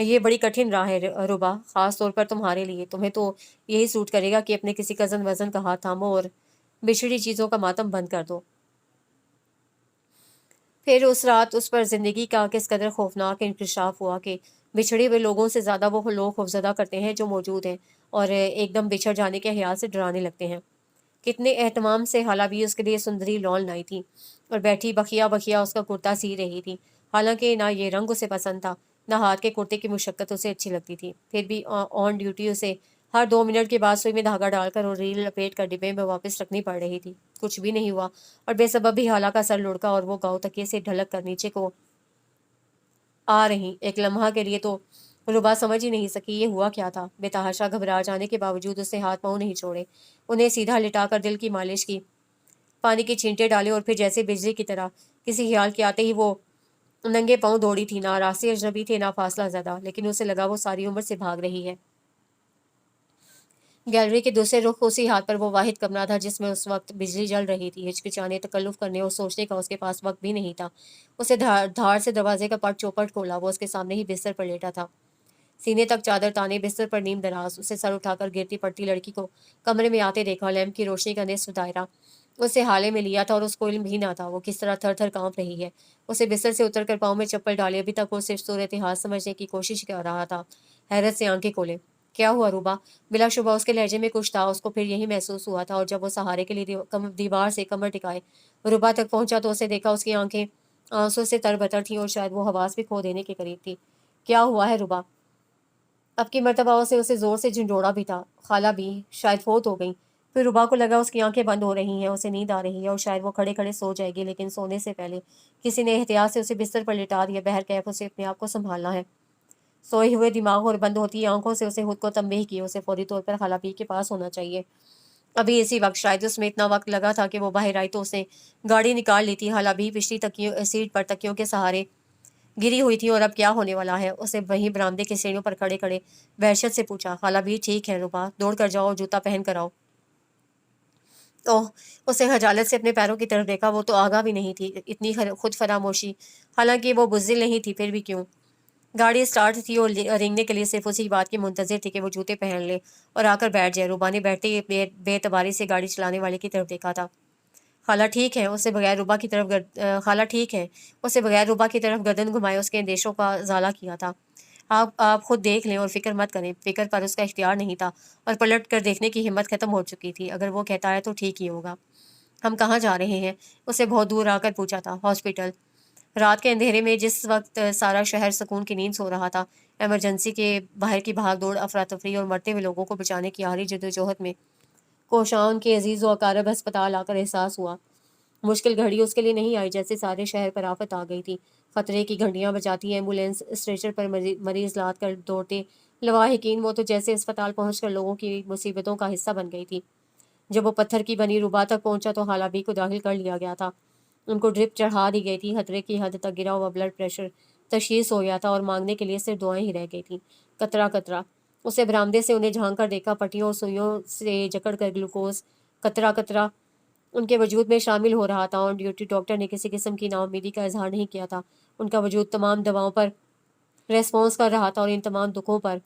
یہ بڑی کٹھن راہ ہے ربا، خاص طور پر تمہارے لیے۔ تمہیں تو یہی سوٹ کرے گا کہ اپنے کسی کزن وزن کا ہاتھ تھامو اور بچھڑی چیزوں کا ماتم بند کر دو۔ پھر اس رات اس پر زندگی کا کس قدر خوفناک انکشاف ہوا کہ بچھڑے ہوئے لوگوں سے زیادہ وہ لوگ خوفزدہ کرتے ہیں جو موجود ہیں اور ایک دم بچھڑ جانے کے خیال سے ڈرانے لگتے ہیں۔ کتنے اہتمام سے حالہ بھی اس کے لیے سندری لون لائی تھی اور بیٹھی بخیا بخیا اس کا کرتا سی رہی تھی۔ حالانکہ نہ یہ رنگ اسے پسند تھا، نہ ہاتھ کے کرتے کی مشقت اسے اچھی لگتی تھی، پھر بھی آن ڈیوٹی اسے ہر 2 منٹ کے بعد سوئی میں دھاگا ڈال کر اور ریل لپیٹ کر ڈبے میں واپس رکھنی پڑ رہی تھی۔ کچھ بھی نہیں ہوا اور بے سبب بھی حالہ کا سر لڑکا اور وہ گاؤں تکیے سے ڈھلک کر نیچے کو آ رہی۔ ایک لمحہ کے لیے تو ربا سمجھ ہی نہیں سکی یہ ہوا کیا تھا۔ بے تحاشا گھبرا جانے کے باوجود اس نے ہاتھ پاؤں نہیں چھوڑے، انہیں سیدھا لٹا کر دل کی مالش کی، پانی کی چھینٹے ڈالے اور پھر جیسے بجلی کی طرح کسی خیال کے آتے ہی وہ ننگے پاؤں دوڑی تھی۔ نہ راستے اجنبی تھے نہ فاصلہ زدہ، لیکن اسے لگا وہ ساری عمر سے بھاگ رہی ہے۔ گیلری کے دوسرے رخ اسی ہاتھ پر وہ واحد کمرہ تھا جس میں اس وقت بجلی جل رہی تھی۔ ہچکچانے، تکلف کرنے اور سوچنے کا اس کے پاس وقت بھی نہیں تھا۔ اسے دھاڑ سے دروازے کا پٹ چوپٹ کھولا۔ وہ اس کے سامنے ہی بستر پر لیٹا تھا، سینے تک چادر تانے، بستر پر نیم دراز۔ اسے سر اٹھا کر گرتی پڑتی لڑکی کو کمرے میں آتے دیکھا۔ لیمپ کی روشنی کا نصف دائرہ اسے حالے میں لیا تھا اور اس کو علم بھی نہ تھا وہ کس طرح تھر تھر کانپ رہی ہے۔ اسے بستر سے اتر کر پاؤں میں چپل ڈالے ابھی تک وہ صرف صورتحال سمجھنے کی کوشش کر رہا تھا۔ حیرت سے آنکھیں کھولے۔ کیا ہوا ربا؟ بلا شبہ اس کے لہجے میں کچھ تھا، اس کو پھر یہی محسوس ہوا تھا، اور جب وہ سہارے کے لیے دیوار سے کمر ٹکائے ربا تک پہنچا تو اسے دیکھا اس کی آنکھیں آنسوں سے تر بتر تھیں اور شاید وہ حواس بھی کھو دینے کے قریب تھی۔ کیا ہوا ہے ربا؟ اب کی مرتبہ اسے زور سے جھنڈوڑا بھی تھا۔ خالہ بھی شاید فوت ہو گئی۔ پھر ربا کو لگا اس کی آنکھیں بند ہو رہی ہیں، اسے نیند آ رہی ہے اور شاید وہ کھڑے کھڑے سو جائے گی، لیکن سونے سے پہلے کسی نے احتیاط سے اسے بستر پر لٹا دیا۔ بہرکیف اسے اپنے آپ کو سنبھالنا ہے۔ سوئے ہوئے دماغ اور بند ہوتی آنکھوں سے اسے خود کو تنبیہ کی اسے فوری طور پر خالہ پیر کے پاس ہونا چاہیے۔ ابھی اسی وقت شاید اس میں اتنا وقت لگا تھا کہ وہ باہر آئی تو اس نے گاڑی نکال لی تھی۔ خالہ بھی پچھلی سیٹ پر تکیوں کے سہارے گری ہوئی تھی۔ اور اب کیا ہونے والا ہے؟ اسے وہیں برآمدے کے سیڑھیوں پر کھڑے کھڑے وحشت سے پوچھا۔ خالہ بھی ٹھیک ہے ربا، دوڑ کر جاؤ، جوتا پہن کر آؤ۔ اوہ! اسے خجالت سے اپنے پیروں کی طرف دیکھا۔ وہ تو آگاہ بھی نہیں تھی، اتنی خود فراموشی، حالانکہ وہ بزدل نہیں تھی پھر بھی کیوں؟ گاڑی سٹارٹ تھی اور رینگنے کے لیے صرف اسی بات کی منتظر تھی کہ وہ جوتے پہن لے اور آ کر بیٹھ جائے۔ ربا نے بیٹھتے ہی بے اعتباری سے گاڑی چلانے والے کی طرف دیکھا تھا۔ خالہ ٹھیک ہے، اسے بغیر ربا کی طرف خالہ ٹھیک ہے، اسے بغیر ربا کی طرف گردن گھمائے اس کے اندیشوں کا ازالہ کیا تھا۔ آپ خود دیکھ لیں اور فکر مت کریں۔ فکر پر اس کا اختیار نہیں تھا اور پلٹ کر دیکھنے کی ہمت ختم ہو چکی تھی۔ اگر وہ کہتا ہے تو ٹھیک ہی ہوگا۔ ہم کہاں جا رہے ہیں؟ اسے بہت دور آ کر پوچھا تھا۔ ہاسپٹل۔ رات کے اندھیرے میں جس وقت سارا شہر سکون کی نیند سو رہا تھا، ایمرجنسی کے باہر کی بھاگ دوڑ، افراتفری اور مرتے ہوئے لوگوں کو بچانے کی آخری جدوجہد میں کوشاں کے عزیز و اقارب ہسپتال آ کر احساس ہوا مشکل گھڑی اس کے لیے نہیں آئی، جیسے سارے شہر پر آفت آ گئی تھی۔ خطرے کی گھنٹیاں بجاتی، ایمبولینس اسٹریچر پر مریض لاد کر دوڑتے لواحقین، وہ تو جیسے اسپتال پہنچ کر لوگوں کی مصیبتوں کا حصہ بن گئی تھی۔ جب وہ پتھر کی بنی ربا تک پہنچا تو حالہ بھی کو داخل کر لیا گیا تھا۔ ان کو ڈرپ چڑھا دی گئی تھی۔ خطرے کی حد تک گرا ہوا بلڈ پریشر تشخیص ہو گیا تھا اور مانگنے کے لیے صرف دعائیں ہی رہ گئی تھیں۔ قطرہ قطرہ اسے برآمدے سے انہیں جھانک کر دیکھا، پٹیوں اور سوئیوں سے جکڑ کر گلوکوز قطرہ قطرہ ان کے وجود میں شامل ہو رہا تھا۔ آن ڈیوٹی ڈاکٹر نے کسی قسم کی نا امیدی کا اظہار نہیں کیا تھا۔ ان کا وجود تمام دواؤں پر ریسپانس کر رہا تھا اور ان تمام دکھوں پر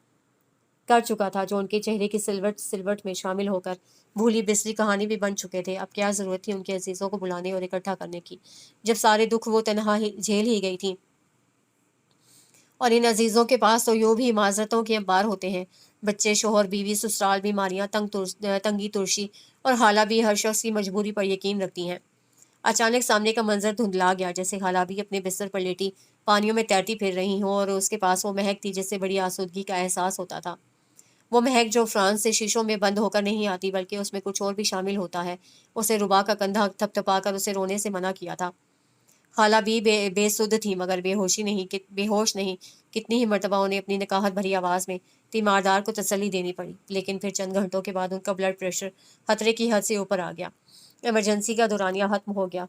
کر چکا تھا جو ان کے چہرے کی سلوٹ میں شامل ہو کر بھولی بسری کہانی بھی بن چکے تھے۔ اب کیا ضرورت تھی ان کے عزیزوں کو بلانے اور اکٹھا کرنے کی، جب سارے دکھ وہ تنہا جھیل ہی گئی تھی۔ اور ان عزیزوں کے پاس تو یوں بھی معذرتوں کے انبار ہوتے ہیں، بچے، شوہر، بیوی، سسرال، بیماریاں، تنگی ترشی، اور خالہ بھی ہر شخص کی مجبوری پر یقین رکھتی ہیں۔ اچانک سامنے کا منظر دھندلا گیا، جیسے خالہ بھی اپنے بستر پر لیٹی پانیوں میں تیرتی پھر رہی ہوں اور اس کے پاس وہ مہک تھی جس سے بڑی آسودگی کا احساس ہوتا تھا۔ وہ مہک جو فرانس سے شیشوں میں بند ہو کر نہیں آتی بلکہ اس میں کچھ اور بھی شامل ہوتا ہے۔ اسے ربا کا کندھا تھپ تھپا کر اسے رونے سے منع کیا تھا۔ خالہ بھی بے سدھ تھی مگر بے ہوش نہیں۔ کتنی ہی مرتبہ انہیں اپنی نکاہت بھری آواز میں تیماردار کو تسلی دینی پڑی، لیکن پھر چند گھنٹوں کے بعد ان کا بلڈ پریشر خطرے کی حد سے اوپر آ گیا۔ ایمرجنسی کا دورانیہ ختم ہو گیا۔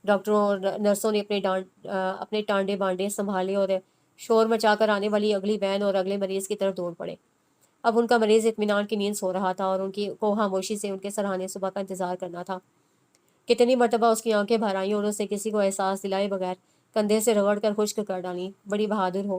ڈاکٹروں اور نرسوں نے اپنے ٹانڈے بانڈے سنبھالے اور شور مچا کر آنے والی اگلی وین اور اگلے مریض کی طرف دوڑ پڑے۔ اب ان کا مریض اطمینان کی نیند سو رہا تھا اور ان کو خاموشی سے ان کے سرہانے صبح کا انتظار کرنا تھا۔ کتنی مرتبہ اس کی آنکھیں بھر آئیں اور اسے کسی کو احساس دلائے بغیر کندھے سے رگڑ کر خشک کر ڈالیں۔ بڑی بہادر ہو،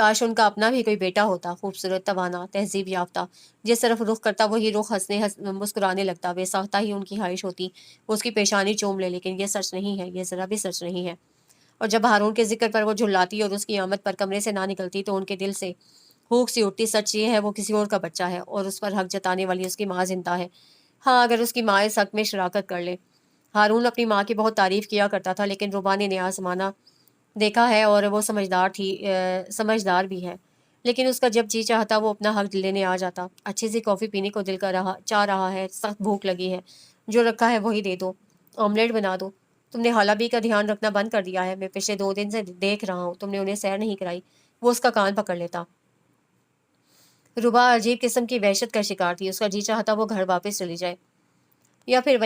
کاش ان کا اپنا بھی کوئی بیٹا ہوتا، خوبصورت، توانا، تہذیب یافتہ، جس طرف رخ کرتا وہی رخ مسکرانے لگتا، بے ساختہ ہی ان کی خواہش ہوتی وہ اس کی پیشانی چوم لے، لیکن یہ سچ نہیں ہے، یہ ذرا بھی سچ نہیں ہے۔ اور جب ہارون کے ذکر پر وہ جھلاتی اور اس کی آمد پر کمرے سے نہ نکلتی تو ان کے دل سے ہوک سی اٹھتی، سچ یہ ہے وہ کسی اور کا بچہ ہے اور اس پر حق جتانے والی اس کی ماں زندہ ہے۔ ہاں، اگر اس کی ماں اس حق میں شراکت کر لے۔ ہارون اپنی ماں کی بہت تعریف کیا کرتا تھا، لیکن ربا نے نیا زمانہ دیکھا ہے اور وہ سمجھدار بھی ہے، لیکن اس کا جب جی چاہتا وہ اپنا حق لینے آ جاتا۔ اچھی سی کافی پینے کو دل چاہ رہا ہے، سخت بھوک لگی ہے، جو رکھا ہے وہی دے دو، آملیٹ بنا دو۔ تم نے حالہ بھی کا دھیان رکھنا بند کر دیا ہے، میں پچھلے 2 دن سے دیکھ رہا ہوں تم نے انہیں سیر نہیں کرائی۔ وہ اس کا کان پکڑ لیتا۔ ربا عجیب قسم کی وحشت کا شکار تھی، اس کا جی چاہتا وہ گھر واپس چلی جائے، یا پھر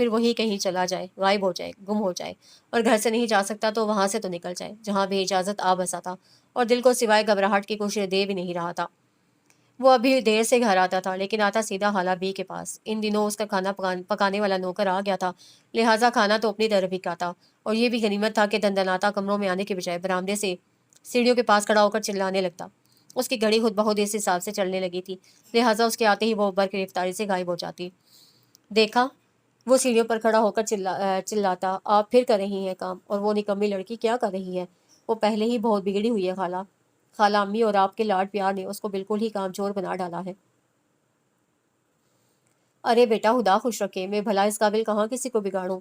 وہی کہیں چلا جائے، غائب ہو جائے، گم ہو جائے، اور گھر سے نہیں جا سکتا تو وہاں سے تو نکل جائے جہاں بے اجازت آ بسا تھا اور دل کو سوائے گھبراہٹ کی کچھ دے بھی نہیں رہا تھا۔ وہ ابھی دیر سے گھر آتا تھا، لیکن آتا سیدھا خالہ بی کے پاس۔ ان دنوں اس کا کھانا پکانے والا نوکر آ گیا تھا، لہٰذا کھانا تو اپنی طرف ہی کھاتا، اور یہ بھی غنیمت تھا کہ دندناتا کمروں میں آنے کے بجائے برآمدے سے سیڑھیوں کے پاس کھڑا ہو کر چلانے لگتا۔ اس کی گھڑی خود بخود اس حساب سے چلنے لگی تھی، لہٰذا اس کے آتے ہی وہ بر گرفتاری سے غائب ہو جاتی۔ دیکھا، وہ سیڑھیوں پر کھڑا ہو کر چلاتا، آپ پھر کر رہی ہیں کام، اور وہ نکمی لڑکی کیا کر رہی ہے؟ وہ پہلے ہی بہت بگڑی ہوئی ہے خالہ۔ خالہ امی اور آپ کے لاڈ پیار نے اس کو بالکل ہی کام چور بنا ڈالا ہے۔ ارے بیٹا، خدا خوش رکھے، میں بھلا اس قابل کہاں کسی کو بگاڑوں۔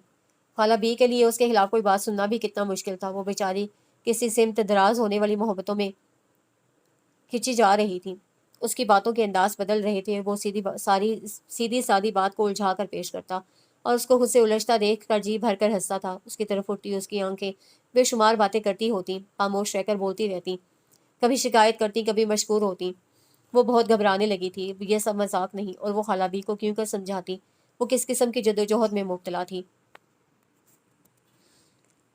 خالہ بی کے لیے اس کے خلاف کوئی بات سننا بھی کتنا مشکل تھا۔ وہ بیچاری کسی سمت دراز ہونے والی محبتوں میں کھچی جا رہی تھی، اس کی باتوں کے انداز بدل رہے تھے، وہ سیدھی سادی بات کو الجھا کر پیش کرتا اور اس کو خود سے الجھتا دیکھ کر جی بھر کر ہنستا تھا۔ اس کی طرف اٹھتی اس کی آنکھیں بے شمار باتیں کرتی ہوتی، خاموش رہ کر بولتی رہتی، کبھی شکایت کرتی، کبھی مشکور ہوتی۔ وہ بہت گھبرانے لگی تھی، یہ سب مذاق نہیں، اور وہ خالہ بی کو کیوں کر سمجھاتی، وہ کس قسم کی جدوجہد میں مبتلا تھی۔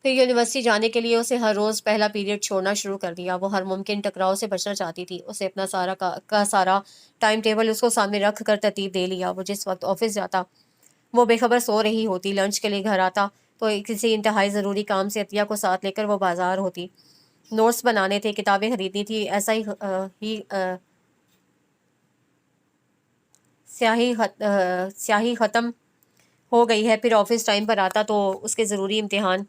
پھر یونیورسٹی جانے کے لیے اسے ہر روز پہلا پیریڈ چھوڑنا شروع کر دیا۔ وہ ہر ممکن ٹکراؤ سے بچنا چاہتی تھی۔ اسے اپنا سارا ٹائم ٹیبل اس کو سامنے رکھ کر ترتیب دے لیا۔ وہ جس وقت آفس جاتا وہ بے خبر سو رہی ہوتی، لنچ کے لیے گھر آتا تو کسی انتہائی ضروری کام سے عطیہ کو ساتھ لے کر وہ بازار ہوتی، نوٹس بنانے تھے، کتابیں خریدنی تھی، ایسا سیاہی ختم ہو گئی ہے۔ پھر آفس ٹائم پر آتا تو اس کے ضروری امتحان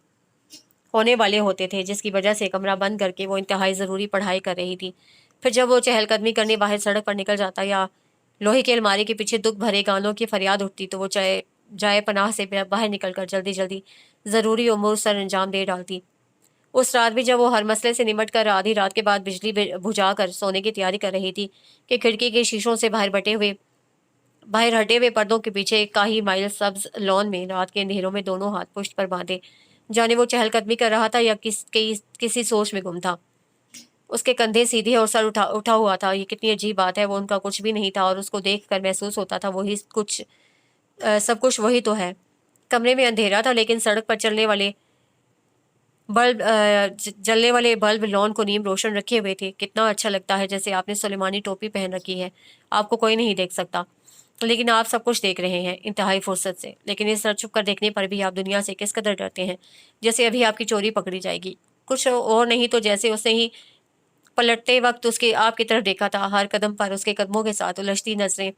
ہونے والے ہوتے تھے، جس کی وجہ سے کمرہ بند کر کے وہ انتہائی ضروری پڑھائی کر رہی تھی۔ پھر جب وہ چہل قدمی کرنے باہر سڑک پر نکل جاتا یا لوہے کے الماری کے پیچھے دکھ بھرے گانوں کی فریاد اٹھتی تو وہ جائے پناہ سے باہر نکل کر جلدی جلدی ضروری امور سر انجام دے ڈالتی۔ اس رات بھی جب وہ ہر مسئلے سے نمٹ کر آدھی رات کے بعد بجلی بجھا کر سونے کی تیاری کر رہی تھی کہ کھڑکی کے شیشوں سے باہر ہٹے ہوئے پردوں کے پیچھے ایک کاہی مائل سبز لان میں رات کے اندھیروں میں دونوں ہاتھ پشت پر باندھے جانے وہ چہل قدمی کر رہا تھا یا کسی سوچ میں گم تھا۔ اس کے کندھے سیدھے اور سر اٹھا ہوا تھا۔ یہ کتنی عجیب بات ہے، وہ ان کا کچھ بھی نہیں تھا اور اس کو دیکھ کر محسوس ہوتا تھا سب کچھ وہی تو ہے۔ کمرے میں اندھیرا تھا، لیکن سڑک پر جلنے والے بلب لان کو نیم روشن رکھے ہوئے تھے۔ کتنا اچھا لگتا ہے، جیسے آپ نے سلیمانی ٹوپی پہن رکھی ہے، آپ کو کوئی نہیں دیکھ سکتا لیکن آپ سب کچھ دیکھ رہے ہیں انتہائی فرصت سے۔ لیکن اس طرح چھپ کر دیکھنے پر بھی آپ دنیا سے کس قدر ڈرتے ہیں، جیسے ابھی آپ کی چوری پکڑی جائے گی۔ کچھ اور نہیں تو جیسے اس نے ہی پلٹتے وقت آپ کی طرف دیکھا تھا۔ ہر قدم پر اس کے قدموں کے ساتھ الجھتی نظریں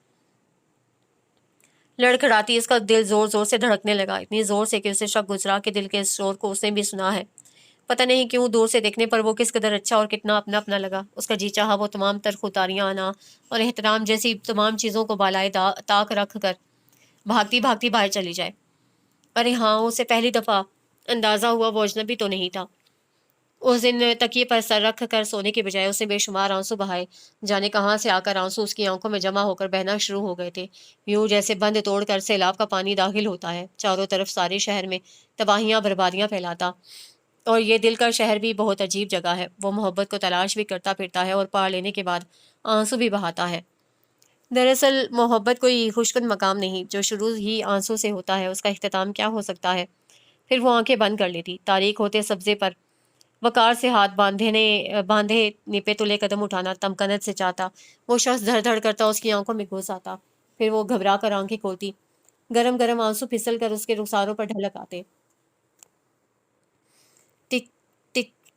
لڑکھڑاتی، اس کا دل زور زور سے دھڑکنے لگا، اتنی زور سے کہ اسے شک گزرا کہ دل کے اس شور کو اس نے بھی سنا ہے۔ پتہ نہیں کیوں دور سے دیکھنے پر وہ کس قدر اچھا اور کتنا اپنا اپنا لگا۔ اس کا جی چاہا وہ تمام تر خوداریاں، انا اور احترام جیسی تمام چیزوں کو بالائے طاق رکھ کر بھاگتی بھاگتی باہر چلی جائے۔ ارے ہاں، اسے پہلی دفعہ اندازہ ہوا وہ اجنبی تو نہیں تھا۔ اس دن تکیے پر سر رکھ کر سونے کے بجائے اس نے بے شمار آنسو بہائے، جانے کہاں سے آ کر آنسو اس کی آنکھوں میں جمع ہو کر بہنا شروع ہو گئے تھے، یوں جیسے بند توڑ کر سیلاب کا پانی داخل ہوتا ہے، چاروں طرف سارے شہر میں تباہیاں بربادیاں پھیلاتا۔ اور یہ دل کا شہر بھی بہت عجیب جگہ ہے، وہ محبت کو تلاش بھی کرتا پھرتا ہے اور پا لینے کے بعد آنسو بھی بہاتا ہے۔ دراصل محبت کوئی خوشکن مقام نہیں جو شروع ہی آنسو سے ہوتا ہے، اس کا اختتام کیا ہو سکتا ہے؟ پھر وہ آنکھیں بند کر لیتی، تاریک ہوتے سبزے پر وقار سے ہاتھ باندھے نپے تلے قدم اٹھانا تمکنت سے چاہتا۔ وہ شخص دھڑ دھڑ کرتا اس کی آنکھوں میں گھس آتا، پھر وہ گھبرا کر آنکھیں کھولتی، گرم گرم آنسو پھسل کر اس کے رخساروں پر ڈھلک آتے۔ ٹک ٹک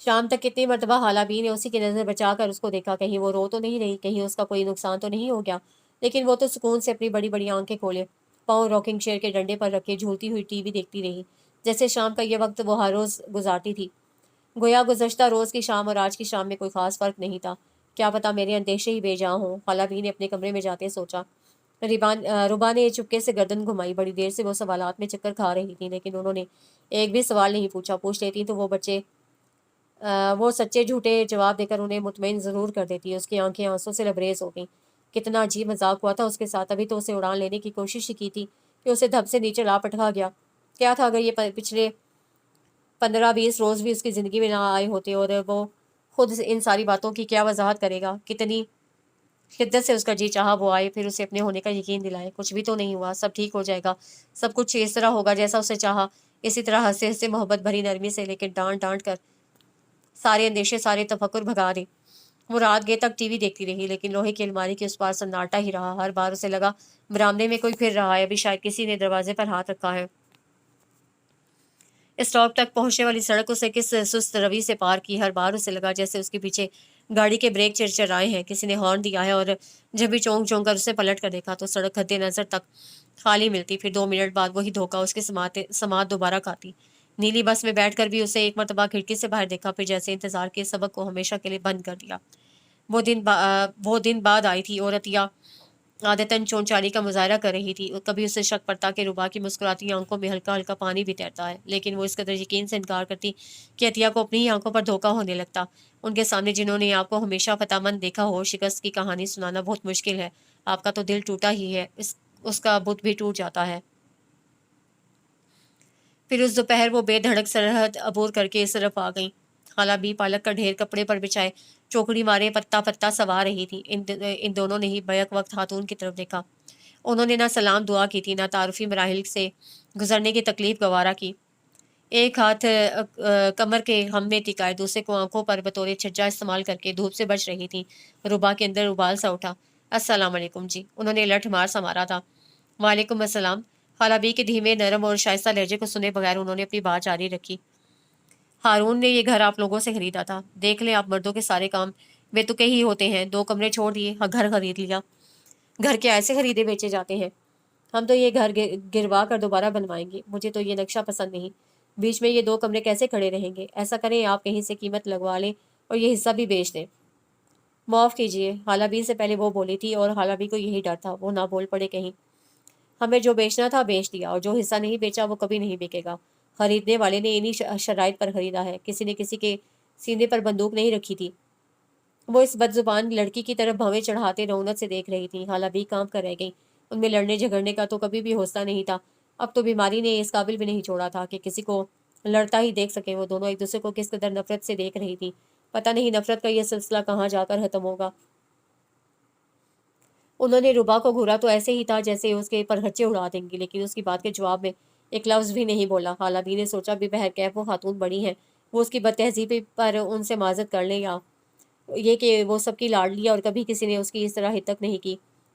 شام تک کتنی مرتبہ حالہ بی نے اسی کی نظر بچا کر اس کو دیکھا، کہیں وہ رو تو نہیں رہی، کہیں اس کا کوئی نقصان تو نہیں ہو گیا، لیکن وہ تو سکون سے اپنی بڑی بڑی آنکھیں کھولے پاؤں راکنگ چیئر کے ڈنڈے پر رکھے جھولتی ہوئی ٹی وی دیکھتی رہی، جیسے شام کا یہ وقت وہ ہر روز گزارتی تھی، گویا گزشتہ روز کی شام اور آج کی شام میں کوئی خاص فرق نہیں تھا۔ کیا پتا میرے اندیشے ہی بے جان ہوں، خالہ بی نے اپنے کمرے میں جاتے سوچا۔ ربا نے چپکے سے گردن گھمائی، بڑی دیر سے وہ سوالات میں چکر کھا رہی تھی، لیکن انہوں نے ایک بھی سوال نہیں پوچھا، پوچھ لیتی تو وہ سچے جھوٹے جواب دے کر انہیں مطمئن ضرور کر دیتی۔ اس کی آنکھیں آنسوں سے لبریز ہو گئیں۔ کتنا عجیب مذاق ہوا تھا اس کے ساتھ، ابھی تو اسے اڑان لینے کی کوشش ہی کی تھی کہ اسے دھب سے نیچے لا پٹکا گیا۔ کیا تھا اگر یہ پچھلے 15-20 روز بھی اس کی زندگی میں نہ آئے ہوتے، اور وہ خود ان ساری باتوں کی کیا وضاحت کرے گا؟ کتنی شدت سے اس کا جی چاہا وہ آئے، پھر اسے اپنے ہونے کا یقین دلائے۔ کچھ بھی تو نہیں ہوا، سب ٹھیک ہو جائے گا، سب کچھ اس طرح ہوگا جیسا اسے چاہا، اسی طرح ہنسے ہنسے محبت بھری نرمی سے، لیکن ڈانٹ ڈانٹ کر سارے اندیشے سارے تفکر بھگا دے۔ وہ رات گئے تک ٹی وی دیکھتی رہی، لیکن لوہے کی الماری کے اس پار سناٹا ہی رہا۔ ہر بار اسے لگا برآمدے میں کوئی پھر رہا ہے، ابھی شاید کسی نے دروازے پر ہاتھ رکھا ہے۔ اسٹاپ تک پہنچنے والی سڑک اسے کس سست روی سے پار کی، ہر بار اسے لگا جیسے اس کے پیچھے گاڑی کے بریک چرچرائے ہیں، کسی نے ہارن دیا ہے، اور جب بھی چونک چونک کر اسے پلٹ کر دیکھا تو سڑک حد نظر تک خالی ملتی۔ پھر 2 منٹ بعد وہی دھوکہ اس کی سماعت دوبارہ کھاتی۔ نیلی بس میں بیٹھ کر بھی اسے ایک مرتبہ کھڑکی سے باہر دیکھا، پھر جیسے انتظار کے سبق کو ہمیشہ کے لیے بند کر دیا۔ وہ دن بعد آئی تھی اور عطیہ عادتاً چونچالی کا مظاہرہ کر رہی تھی، کبھی اسے شک پڑتا کہ ربا کی مسکراتی آنکھوں میں ہلکا ہلکا پانی بھی تیرتا ہے، لیکن وہ اس قدر یقین سے انکار کرتی کہ عطیہ کو اپنی ہی آنکھوں پر دھوکہ ہونے لگتا۔ ان کے سامنے جنہوں نے آپ کو ہمیشہ فتح مند دیکھا ہو، شکست کی کہانی سنانا بہت مشکل ہے۔ آپ کا تو دل ٹوٹا ہی ہے، اس کا بت بھی ٹوٹ جاتا ہے۔ پھر اس دوپہر وہ بے دھڑک سرحد عبور کر کے اس طرف آ گئیں۔ خالہ بی پالک کا ڈھیر کپڑے پر بچھائے چوکڑی مارے پتا پتا سوا رہی تھی۔ ان دونوں نے ہی بیک وقت خاتون کی طرف دیکھا۔ انہوں نے نہ سلام دعا کی تھی، نہ تعارفی مراحل سے گزرنے کی تکلیف گوارا کی۔ ایک ہاتھ کمر کے ہم میں ٹکائے، دوسرے کو آنکھوں پر بطور چھجا استعمال کر کے دھوپ سے بچ رہی تھی۔ ربا کے اندر ابال سا اٹھا۔ السلام علیکم جی، انہوں نے لٹھ مار سا مارا تھا۔ وعلیکم السلام۔ خالہ بی کے دھیمے نرم اور شائستہ لہجے کو سنے بغیر انہوں نے اپنی بات جاری رکھی۔ ہارون نے یہ گھر آپ لوگوں سے خریدا تھا۔ دیکھ لیں، آپ مردوں کے سارے کام بے تکے ہی ہوتے ہیں۔ 2 کمرے چھوڑ دیے، گھر خرید لیا۔ گھر کیا ایسے خریدے بیچے جاتے ہیں؟ ہم تو یہ گھر گروا کر دوبارہ بنوائیں گے۔ مجھے تو یہ نقشہ پسند نہیں، بیچ میں یہ 2 کمرے کیسے کھڑے رہیں گے؟ ایسا کریں، آپ کہیں سے قیمت لگوا لیں اور یہ حصہ بھی بیچ دیں۔ معاف کیجیے، خالہ بی سے پہلے وہ بولی تھی، اور خالہ بی کو یہی ڈر تھا وہ نہ بول پڑے کہیں۔ ہمیں جو بیچنا تھا بیچ دیا، اور جو حصہ نہیں بیچا وہ کبھی نہیں بکے گا۔ خریدنے والے نے انہی شرائط پر خریدا ہے، کسی نے کسی کے سینے پر بندوق نہیں رکھی تھی۔ وہ اس بد زبان لڑکی کی طرف بھویں چڑھاتے رونت سے دیکھ رہی تھی۔ حالہ بھی کام کر رہ گئی، ان میں لڑنے جھگڑنے کا تو کبھی بھی حوصلہ نہیں تھا، اب تو بیماری نے اس قابل بھی نہیں چھوڑا تھا کہ کسی کو لڑتا ہی دیکھ سکے۔ وہ دونوں ایک دوسرے کو کس قدر نفرت سے دیکھ رہی تھی، پتہ نہیں نفرت کا یہ سلسلہ کہاں جا کر ختم ہوگا۔ انہوں نے ربا کو گھورا تو ایسے ہی تھا جیسے اس کے پرہچے اڑا دیں گی، لیکن اس کی بات کے جواب میں ایک لفظ بھی نہیں بولا۔ خالہ بی نے سوچا بھی بہرکیف وہ خاتون بڑی ہیں، وہ اس کی بد تہذیبی پر ان سے معذرت کر لیں، یا یہ کہ وہ سب کی لاڈلی اور کبھی کسی نے اس کی اس طرح ہتک نہیں کی۔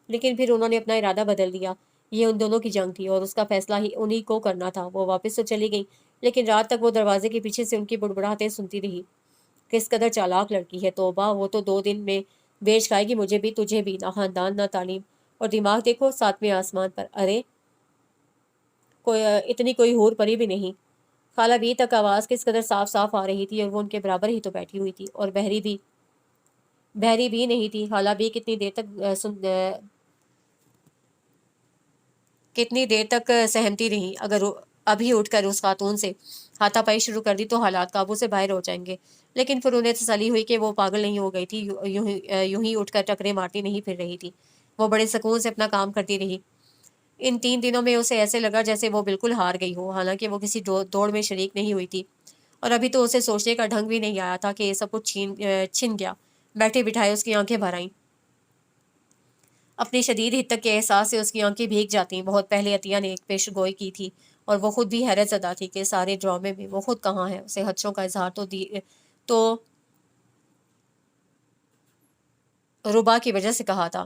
لیکن پھر انہوں نے اپنا ارادہ بدل دیا، یہ ان دونوں کی جنگ تھی اور اس کا فیصلہ ہی انہی کو کرنا تھا۔ وہ واپس تو چلی گئی، لیکن رات تک وہ دروازے کے پیچھے سے ان کی بڑبڑاہٹیں سنتی رہی۔ کس قدر چالاک لڑکی ہے، توبہ! وہ تو 2 دن میں بیچ کھائے گی، مجھے بھی تجھے بھی، نہ خاندان نہ تعلیم، اور دماغ دیکھو 7ویں آسمان پر۔ ارے اتنی کوئی حور پری بھی نہیں۔ خالہ بی تک آواز کس قدر صاف صاف آ رہی تھی، اور وہ ان کے برابر ہی تو بیٹھی ہوئی تھی، اور بہری بھی نہیں تھی۔ خالہ بی کتنی دیر تک سہمتی رہی، اگر ابھی اٹھ کر اس خاتون سے ہاتھا پائی شروع کر دی تو حالات قابو سے باہر ہو جائیں گے۔ لیکن پھر انہیں تسلی ہوئی کہ وہ پاگل نہیں ہو گئی تھی، یوں ہی اٹھ کر ٹکرے مارتی نہیں پھر رہی تھی۔ وہ بڑے سکون سے اپنا کام کرتی رہی۔ ان 3 دنوں میں اسے ایسے لگا جیسے وہ بالکل ہار گئی ہو، حالانکہ وہ کسی دوڑ میں شریک نہیں ہوئی تھی، اور ابھی تو اسے سوچنے کا ڈھنگ بھی نہیں آیا تھا کہ یہ سب کچھ چھن گیا۔ بیٹھے بٹھائے اس کی آنکھیں بھر آئیں۔ اپنی شدید ہتک کے احساس سے اس کی آنکھیں بھیگ جاتی۔ بہت پہلے عطیہ نے ایک پیش گوئی کی تھی، اور وہ خود بھی حیرت زدہ تھی کہ سارے ڈرامے میں وہ خود کہاں ہے۔ اسے خدشوں کا اظہار تو ربا کی وجہ سے کہا تھا۔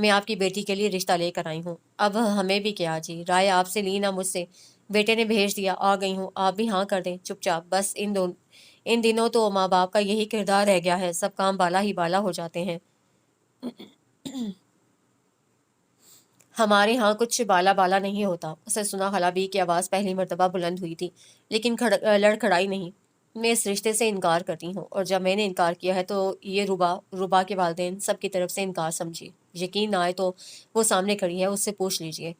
میں آپ کی بیٹی کے لیے رشتہ لے کر آئی ہوں، اب ہمیں بھی کیا جی، رائے آپ سے لی نہ مجھ سے۔ بیٹے نے بھیج دیا، آ گئی ہوں، آپ بھی ہاں کر دیں چپ چاپ۔ بس ان دنوں تو ماں باپ کا یہی کردار رہ گیا ہے، سب کام بالا ہی بالا ہو جاتے ہیں۔ ہمارے ہاں کچھ بالا بالا نہیں ہوتا۔ اسے سنا خالہ بی کی آواز پہلی مرتبہ بلند ہوئی تھی، لیکن لڑکھڑائی نہیں۔ میں اس رشتے سے انکار کرتی ہوں، اور جب میں نے انکار کیا ہے تو یہ ربا کے والدین سب کی طرف سے انکار سمجھی۔ یقین نہ آئے تو وہ سامنے کھڑی ہے، اس سے پوچھ لیجئے،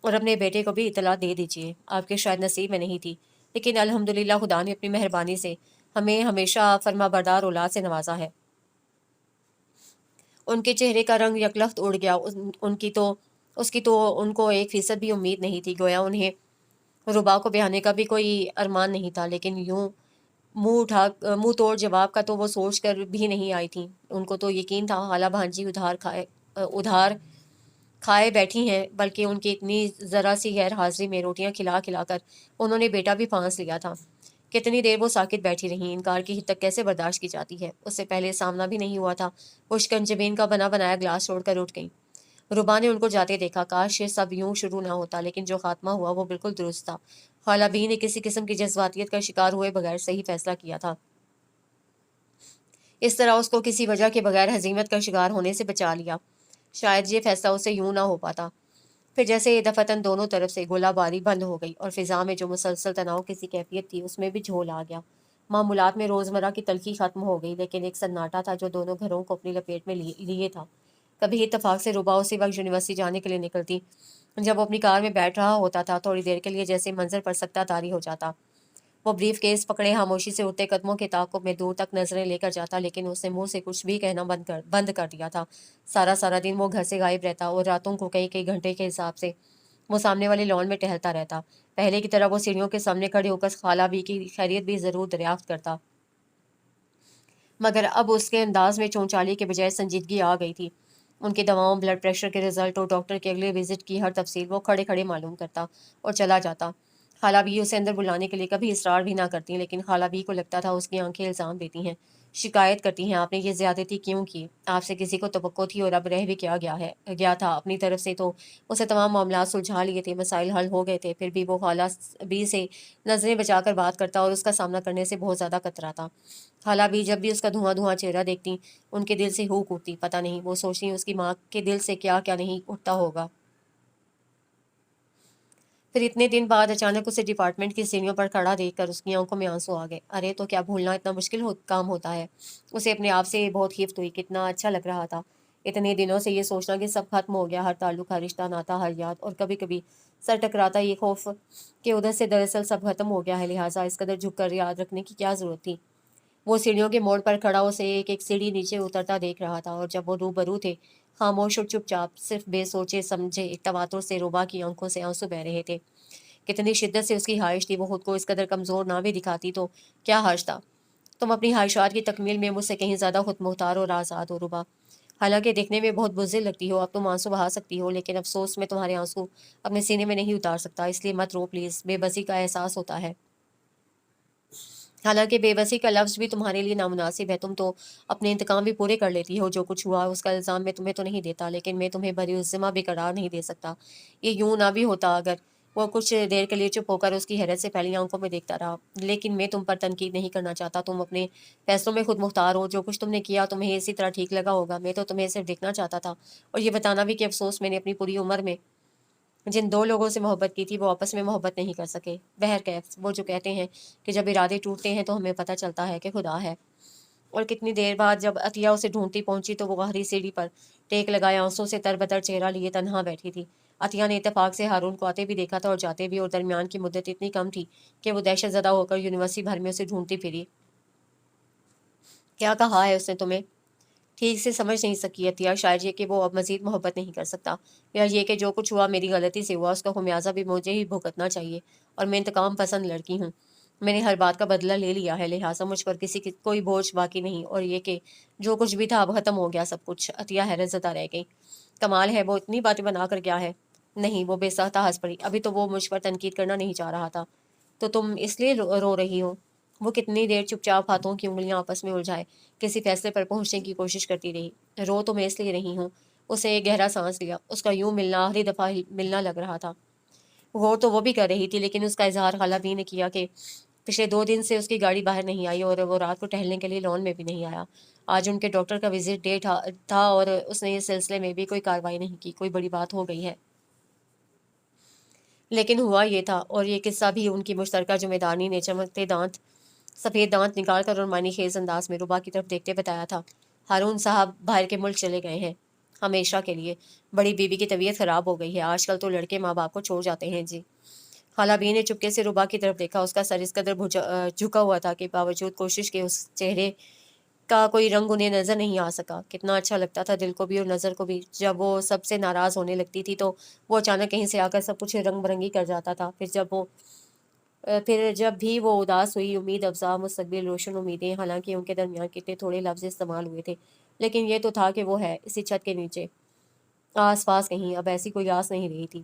اور اپنے بیٹے کو بھی اطلاع دے دیجئے۔ آپ کے شاید نصیب میں نہیں تھی، لیکن الحمدللہ خدا نے اپنی مہربانی سے ہمیں ہمیشہ فرما بردار اولاد سے نوازا ہے۔ ان کے چہرے کا رنگ یکلخت اڑ گیا۔ اس کی تو ان کو 1% بھی امید نہیں تھی، گویا انہیں ربا کو بیانے کا بھی کوئی ارمان نہیں تھا، لیکن یوں منہ توڑ جواب کا تو وہ سوچ کر بھی نہیں آئی تھیں۔ ان کو تو یقین تھا خالہ بھانجی ادھار کھائے بیٹھی ہیں، بلکہ ان کی اتنی ذرا سی غیر حاضری میں روٹیاں کھلا کھلا کر انہوں نے بیٹا بھی پھانس لیا تھا۔ کتنی دیر وہ ساکت بیٹھی رہیں، انکار کی حد تک کیسے برداشت کی جاتی ہے؟ اس سے پہلے سامنا بھی نہیں ہوا تھا، وہ شکنجبین کا بنا بنایا گلاس چھوڑ کر اٹھ گئیں۔ ربا نے ان کو جاتے دیکھا، کاش یہ سب یوں شروع نہ ہوتا، لیکن جو خاتمہ ہوا وہ بالکل درست تھا۔ خالہ بی نے کسی قسم کی جذباتیت کا شکار ہوئے بغیر صحیح فیصلہ کیا تھا۔ اس طرح اس کو کسی وجہ کے بغیر ہزیمت کا شکار ہونے سے بچا لیا۔ شاید یہ فیصلہ اسے یوں نہ ہو پاتا۔ پھر جیسے دفعتاً دونوں طرف سے گولہ باری بند ہو گئی، اور فضا میں جو مسلسل تناؤ کی سی کیفیت تھی اس میں بھی جھول آ گیا۔ معمولات میں روزمرہ کی تلخی ختم ہو گئی، لیکن ایک سناٹا تھا جو دونوں گھروں کو اپنی لپیٹ میں لیے تھا۔ کبھی اتفاق سے ربا اسی وقت یونیورسٹی جانے کے لیے نکلتی، جب وہ اپنی کار میں بیٹھ رہا ہوتا تھا، تھوڑی دیر کے لیے جیسے منظر پر سکتہ طاری ہو جاتا۔ وہ بریف کیس پکڑے خاموشی سے اٹھتے قدموں کے تعاقب میں دور تک نظریں لے کر جاتا، لیکن اس نے منہ سے کچھ بھی کہنا بند کر دیا تھا۔ سارا دن وہ گھر سے غائب رہتا، اور راتوں کو کئی گھنٹے کے حساب سے وہ سامنے والے لان میں ٹہلتا رہتا۔ پہلے کی طرح وہ سیڑھیوں کے سامنے کھڑے ہو کر خالہ بی کی خیریت بھی ضرور دریافت کرتا، مگر اب اس کے انداز میں چونچالی کے بجائے سنجیدگی آ گئی تھی۔ ان کی دواؤں، بلڈ پریشر کے رزلٹ اور ڈاکٹر کے اگلے وزٹ کی ہر تفصیل وہ کھڑے کھڑے معلوم کرتا اور چلا جاتا۔ خالہ بی اسے اندر بلانے کے لیے کبھی اصرار بھی نہ کرتی، لیکن خالہ بی کو لگتا تھا اس کی آنکھیں الزام دیتی ہیں، شکایت کرتی ہیں، آپ نے یہ زیادتی کیوں کی؟ آپ سے کسی کو توقع تھی اور اب رہ بھی کیا گیا تھا؟ اپنی طرف سے تو اسے تمام معاملات سلجھا لیے تھے، مسائل حل ہو گئے تھے، پھر بھی وہ خالہ بی سے نظریں بچا کر بات کرتا اور اس کا سامنا کرنے سے بہت زیادہ کتراتا۔ خالہ بی جب بھی اس کا دھواں چہرہ دیکھتی، ان کے دل سے ہوک اٹھتی۔ پتہ نہیں وہ سوچتی اس کی ماں کے دل سے کیا کیا نہیں اٹھتا ہوگا۔ پھر اتنے دن بعد اچانک اسے ڈپارٹمنٹ کی سیڑھیوں پر کھڑا دیکھ کر اس کی آنکھوں میں آنسو آ گئے۔ ارے تو کیا بھولنا اتنا مشکل کام ہوتا ہے؟ اسے اپنے آپ سے بہت خفت ہوئی، کتنا اچھا لگ رہا تھا اتنے دنوں سے یہ سوچنا کہ سب ختم ہو گیا، ہر تعلق، ہر رشتہ ناتا، ہر یاد، اور کبھی کبھی سر ٹکراتا یہ خوف کہ ادھر سے دراصل سب ختم ہو گیا ہے، لہٰذا اس قدر جھک کر یاد رکھنے کی کیا ضرورت تھی؟ وہ سیڑھیوں کے موڑ پر کھڑا اسے ایک ایک سیڑھی نیچے اترتا دیکھ رہا تھا، اور جب وہ روبرو تھے، خاموش اور چپ چاپ، صرف بے سوچے سمجھے ایک تواتر سے ربا کی آنکھوں سے آنسو بہ رہے تھے۔ کتنی شدت سے اس کی خواہش تھی، وہ خود کو اس قدر کمزور نہ بھی دکھاتی تو کیا حرج تھا؟ تم اپنی خواہشات کی تکمیل میں مجھ سے کہیں زیادہ خود مختار اور آزاد ہو ربا۔ حالانکہ دیکھنے میں بہت بزدل لگتی ہو، اب تم آنسو بہا سکتی ہو، لیکن افسوس میں تمہارے آنسو اپنے سینے میں نہیں اتار سکتا، اس لیے مت رو پلیز، بے بسی کا احساس ہوتا ہے۔ حالانکہ بے بسی کا لفظ بھی تمہارے لیے نامناسب ہے، تم تو اپنے انتقام بھی پورے کر لیتی ہو، جو کچھ ہوا اس کا الزام میں تمہیں تو نہیں دیتا، لیکن میں تمہیں بری الذمہ بھی قرار نہیں دے سکتا۔ یہ یوں نہ بھی ہوتا اگر۔ وہ کچھ دیر کے لیے چپ ہو کر اس کی حیرت سے پھیلی آنکھوں میں دیکھتا رہا۔ لیکن میں تم پر تنقید نہیں کرنا چاہتا، تم اپنے فیصلوں میں خود مختار ہو، جو کچھ تم نے کیا تمہیں اسی طرح ٹھیک لگا ہوگا، میں تو تمہیں صرف دیکھنا چاہتا تھا اور یہ بتانا بھی کہ افسوس میں نے اپنی پوری عمر میں جن دو لوگوں سے محبت کی تھی وہ آپس میں محبت نہیں کر سکے۔ بہرکیف وہ جو کہتے ہیں کہ جب ارادے ٹوٹتے ہیں تو ہمیں پتہ چلتا ہے کہ خدا ہے۔ اور کتنی دیر بعد جب عطیہ اسے ڈھونڈتی پہنچی تو وہ آخری سیڑھی پر ٹیک لگائے آنسوں سے تربتر چہرہ لیے تنہا بیٹھی تھی۔ عطیہ نے اتفاق سے ہارون کو آتے بھی دیکھا تھا اور جاتے بھی، اور درمیان کی مدت اتنی کم تھی کہ وہ دہشت زدہ ہو کر یونیورسٹی بھر میں اسے ڈھونڈتی پھری۔ کیا کہا ہے اس نے تمہیں؟ ٹھیک سے سمجھ نہیں سکی عطیہ، شاید یہ کہ وہ اب مزید محبت نہیں کر سکتا، یا یہ کہ جو کچھ ہوا میری غلطی سے ہوا، اس کا خمیازہ بھی مجھے ہی بھگتنا چاہیے، اور میں انتقام پسند لڑکی ہوں، میں نے ہر بات کا بدلہ لے لیا ہے، لہٰذا مجھ پر کسی کی کوئی بوجھ باقی نہیں، اور یہ کہ جو کچھ بھی تھا اب ختم ہو گیا سب کچھ۔ عطیہ حیرت زدہ رہ گئی۔ کمال ہے، وہ اتنی باتیں بنا کر گیا ہے؟ نہیں، وہ بے ساختہ ہنس پڑی۔ ابھی تو وہ مجھ پر تنقید کرنا نہیں چاہ رہا تھا، تو تم اس لیے رو رہی ہو؟ وہ کتنی دیر چپ چاپ ہاتھوں کی انگلیاں آپس میں الجھائے کسی فیصلے پر پہنچنے کی کوشش کرتی رہی۔ رو تو میں اس لیے رہی ہوں، اسے گہرا سانس لیا، اس کا یوں ملنا آخری دفعہ ملنا لگ رہا تھا۔ غور تو وہ بھی کر رہی تھی، لیکن اس کا اظہار خالہ بی نے کیا کہ پچھلے 2 دن سے اس کی گاڑی باہر نہیں آئی اور وہ رات کو ٹہلنے کے لیے لان میں بھی نہیں آیا۔ آج ان کے ڈاکٹر کا وزٹ ڈے تھا اور اس نے اس سلسلے میں بھی کوئی کارروائی نہیں کی۔ کوئی بڑی بات ہو گئی ہے۔ لیکن ہوا یہ تھا، اور یہ قصہ بھی ان کی مشترکہ ذمہ داری نے چمکتے دانت سفید دانت نکال کر اور معنی خیز انداز میں ربا کی طرف دیکھتے بتایا تھا۔ ہارون صاحب باہر کے ملک چلے گئے ہیں، ہمیشہ کے لیے۔ بڑی بیوی کی طبیعت خراب ہو گئی ہے، آج کل تو لڑکے ماں باپ کو چھوڑ جاتے ہیں جی۔ خالہ بی نے چپکے سے ربا کی طرف دیکھا، اس کا سر اس قدر جھکا ہوا تھا کہ باوجود کوشش کے اس چہرے کا کوئی رنگ انہیں نظر نہیں آ سکا۔ کتنا اچھا لگتا تھا دل کو بھی اور نظر کو بھی۔ جب وہ سب سے ناراض ہونے لگتی تھی تو وہ اچانک کہیں سے آ کر سب کچھ رنگ برنگی کر جاتا تھا۔ پھر جب بھی وہ اداس ہوئی، امید افزا مستقبل، روشن امیدیں، حالانکہ ان کے درمیان کتنے تھوڑے لفظ استعمال ہوئے تھے، لیکن یہ تو تھا کہ وہ ہے اسی چھت کے نیچے، آس پاس کہیں۔ اب ایسی کوئی آس نہیں رہی تھی۔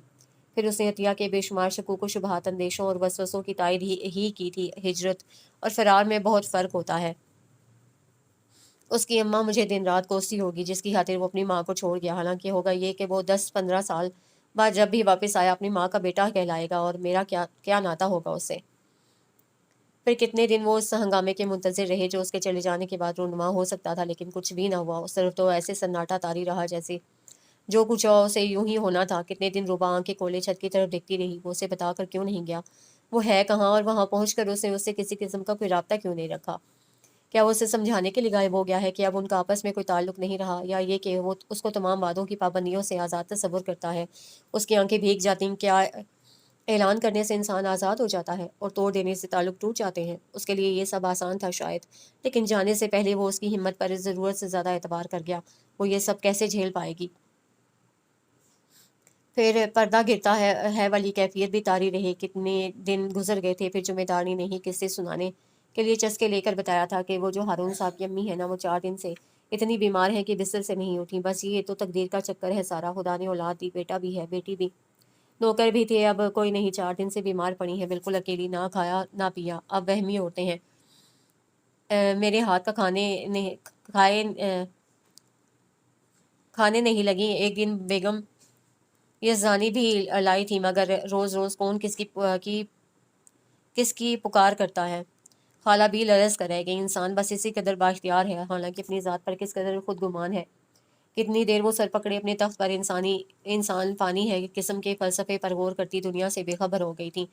پھر اس نے عطیہ کے بے شمار شکوک و شبہات، اندیشوں اور وسوسوں کی تائید ہی کی تھی۔ ہجرت اور فرار میں بہت فرق ہوتا ہے۔ اس کی اماں مجھے دن رات کوستی ہوگی جس کی خاطر وہ اپنی ماں کو چھوڑ گیا، حالانکہ ہوگا یہ کہ وہ 10-15 سال بعد جب بھی واپس آیا اپنی ماں کا بیٹا کہلائے گا، اور میرا کیا ناتا ہوگا اس سے۔ پھر کتنے دن وہ اس ہنگامے کے منتظر رہے جو اس کے چلے جانے کے بعد رونما ہو سکتا تھا، لیکن کچھ بھی نہ ہوا۔ صرف تو ایسے سناٹا طاری رہا جیسے جو کچھ ہوا اسے یوں ہی ہونا تھا۔ کتنے دن ربا آنکھ کے کولے چھت کی طرف دیکھتی رہی، وہ اسے بتا کر کیوں نہیں گیا، وہ ہے کہاں، اور وہاں پہنچ کر اس سے کسی قسم کا کوئی رابطہ کیوں نہیں رکھا۔ کیا وہ اسے سمجھانے کے لیے غائب ہو گیا ہے کہ اب ان کا آپس میں کوئی تعلق نہیں رہا، یا یہ کہ وہ اس کو تمام وعدوں کی پابندیوں سے آزاد تصور کرتا ہے۔ اس کی آنکھیں بھیگ جاتی ہیں۔ کیا اعلان کرنے سے انسان آزاد ہو جاتا ہے اور توڑ دینے سے تعلق ٹوٹ جاتے ہیں؟ اس کے لیے یہ سب آسان تھا شاید، لیکن جانے سے پہلے وہ اس کی ہمت پر ضرورت سے زیادہ اعتبار کر گیا۔ وہ یہ سب کیسے جھیل پائے گی؟ پھر پردہ گرتا ہے والی کیفیت بھی طاری رہی۔ کتنے دن گزر گئے تھے، پھر ذمہ داری نہیں قصے سنانے کے لیے چسکے لے کر بتایا تھا کہ وہ جو ہارون صاحب کی امی ہے نا، وہ 4 دن سے اتنی بیمار ہے کہ بستر سے نہیں اٹھی۔ بس یہ تو تقدیر کا چکر ہے سارا۔ خدا نے اولاد دی، بیٹا بھی ہے، بیٹی بھی، نوکر بھی تھے، اب کوئی نہیں۔ 4 دن سے بیمار پڑی ہے، بالکل اکیلی، نہ کھایا نہ پیا۔ اب وہمی عورتیں ہیں۔ میرے ہاتھ کا کھانے نہیں لگی۔ ایک دن بیگم یزدانی بھی لائی تھی، مگر روز روز کون کس کی پکار کرتا ہے۔ خالہ بھی لرز کر رہ گئی۔ انسان بس اسی قدر بااختیار ہے، حالانکہ اپنی ذات پر کس قدر خود گمان ہے۔ کتنی دیر وہ سر پکڑے اپنے تخت پر انسان فانی ہے قسم کے فلسفے پر غور کرتی دنیا سے بے خبر ہو گئی تھی۔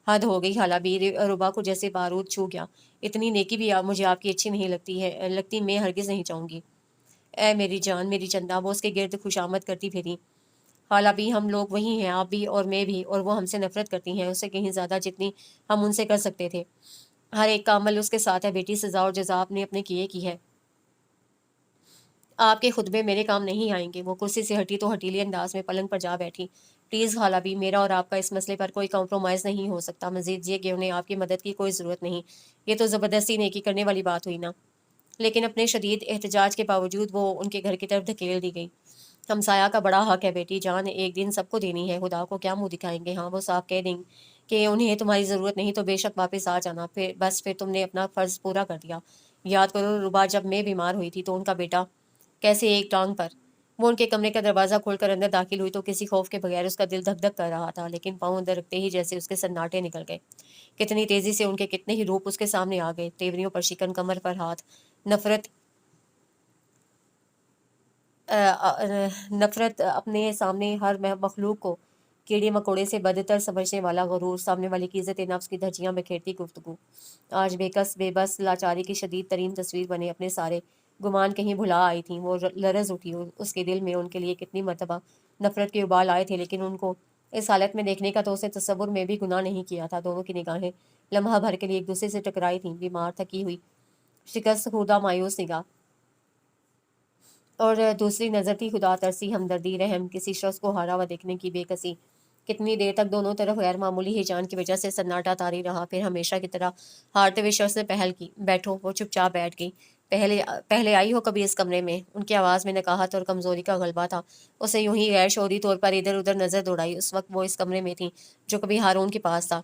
حد ہو گئی۔ خالہ بھی ربا کو جیسے بارود چھو گیا۔ اتنی نیکی بھی مجھے آپ کی اچھی نہیں لگتی، میں ہرگز نہیں چاہوں گی۔ اے میری جان، میری چندا، وہ اس کے گرد خوشامد کرتی پھری۔ خالہ بھی، ہم لوگ وہی ہیں، آپ بھی اور میں بھی، اور وہ ہم سے نفرت کرتی ہیں، اس سے کہیں زیادہ جتنی ہم ان سے کر سکتے تھے۔ ہر ایک کا عمل اس کے ساتھ ہے بیٹی، سزا اور جزا آپ نے اپنے کیے کی ہے۔ آپ کے خطبے میرے کام نہیں آئیں گے۔ وہ کرسی سے ہٹی تو ہٹیلی انداز میں پلنگ پر جا بیٹھی۔ پلیز خالہ بھی، میرا اور آپ کا اس مسئلے پر کوئی کمپرومائز نہیں ہو سکتا۔ مزید یہ کہ انہیں آپ کی مدد کی کوئی ضرورت نہیں۔ یہ تو زبردستی نیکی کرنے والی بات ہوئی نا۔ لیکن اپنے شدید احتجاج کے باوجود وہ ان کے گھر کی طرف دھکیل دی گئی۔ ہمسایہ کا بڑا حق ہے بیٹی جان، ایک دن سب کو دینی ہے، خدا کو کیا منہ دکھائیں گے۔ ہاں، وہ صاف کہہ دیں کہ انہیں تمہاری ضرورت نہیں تو بے شک واپس آ جانا۔ پھر تم نے اپنا فرض پورا کر دیا۔ یاد کرو ربا، جب میں بیمار ہوئی تھی تو ان کا بیٹا کیسے ایک ٹانگ پر۔ وہ ان کے کمرے کا دروازہ کھول کر اندر داخل ہوئی تو کسی خوف کے بغیر اس کا دل دھک دھک کر رہا تھا، لیکن پاؤں اندر رکھتے ہی جیسے اس کے سناٹے نکل گئے۔ کتنی تیزی سے ان کے کتنے ہی روپ اس کے سامنے آ گئے، تیوریوں پر شکن، کمر پر ہاتھ، نفرت اپنے سامنے ہر مخلوق کو کیڑے مکوڑے سے بدتر سمجھنے والا غرور، سامنے والے کی عزت نفس کی دھجیاں بکھیرتی گفتگو، آج بے بس لاچاری کی شدید ترین تصویر بنے۔ اپنے سارے گمان کہیں بھلا آئی تھیں، وہ لرز اٹھی۔ اس کے دل میں ان کے لیے کتنی مرتبہ نفرت کے ابال آئے تھے، لیکن ان کو اس حالت میں دیکھنے کا تو اسے تصور میں بھی گناہ نہیں کیا تھا۔ دونوں کی نگاہیں لمحہ بھر کے لیے ایک دوسرے سے ٹکرائی تھیں، بیمار، تھکی ہوئی، شکست خوردہ، مایوس نگاہ، اور دوسری نظر تھی خدا ترسی، ہمدردی، رحم، کسی شخص کو ہارا ہوا دیکھنے کی بے کسی۔ کتنی دیر تک دونوں طرف غیر معمولی ہیجان کی وجہ سے سناٹا طاری رہا۔ پھر ہمیشہ کی طرح ہارتے ہوئے شخص نے پہل کی، بیٹھو۔ وہ چپ چاپ بیٹھ گئی۔ پہلے آئی ہو کبھی اس کمرے میں؟ ان کی آواز میں نقاہت اور کمزوری کا غلبہ تھا۔ اسے یوں ہی غیر شعوری طور پر ادھر ادھر نظر دوڑائی۔ اس وقت وہ اس کمرے میں تھی جو کبھی ہارون کے پاس تھا۔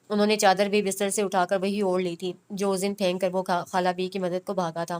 انہوں نے چادر بھی بستر سے اٹھا کر وہی اوڑھ لی تھی جو اس دن پھینک کر وہ خالہ بی کی مدد کو بھاگا تھا۔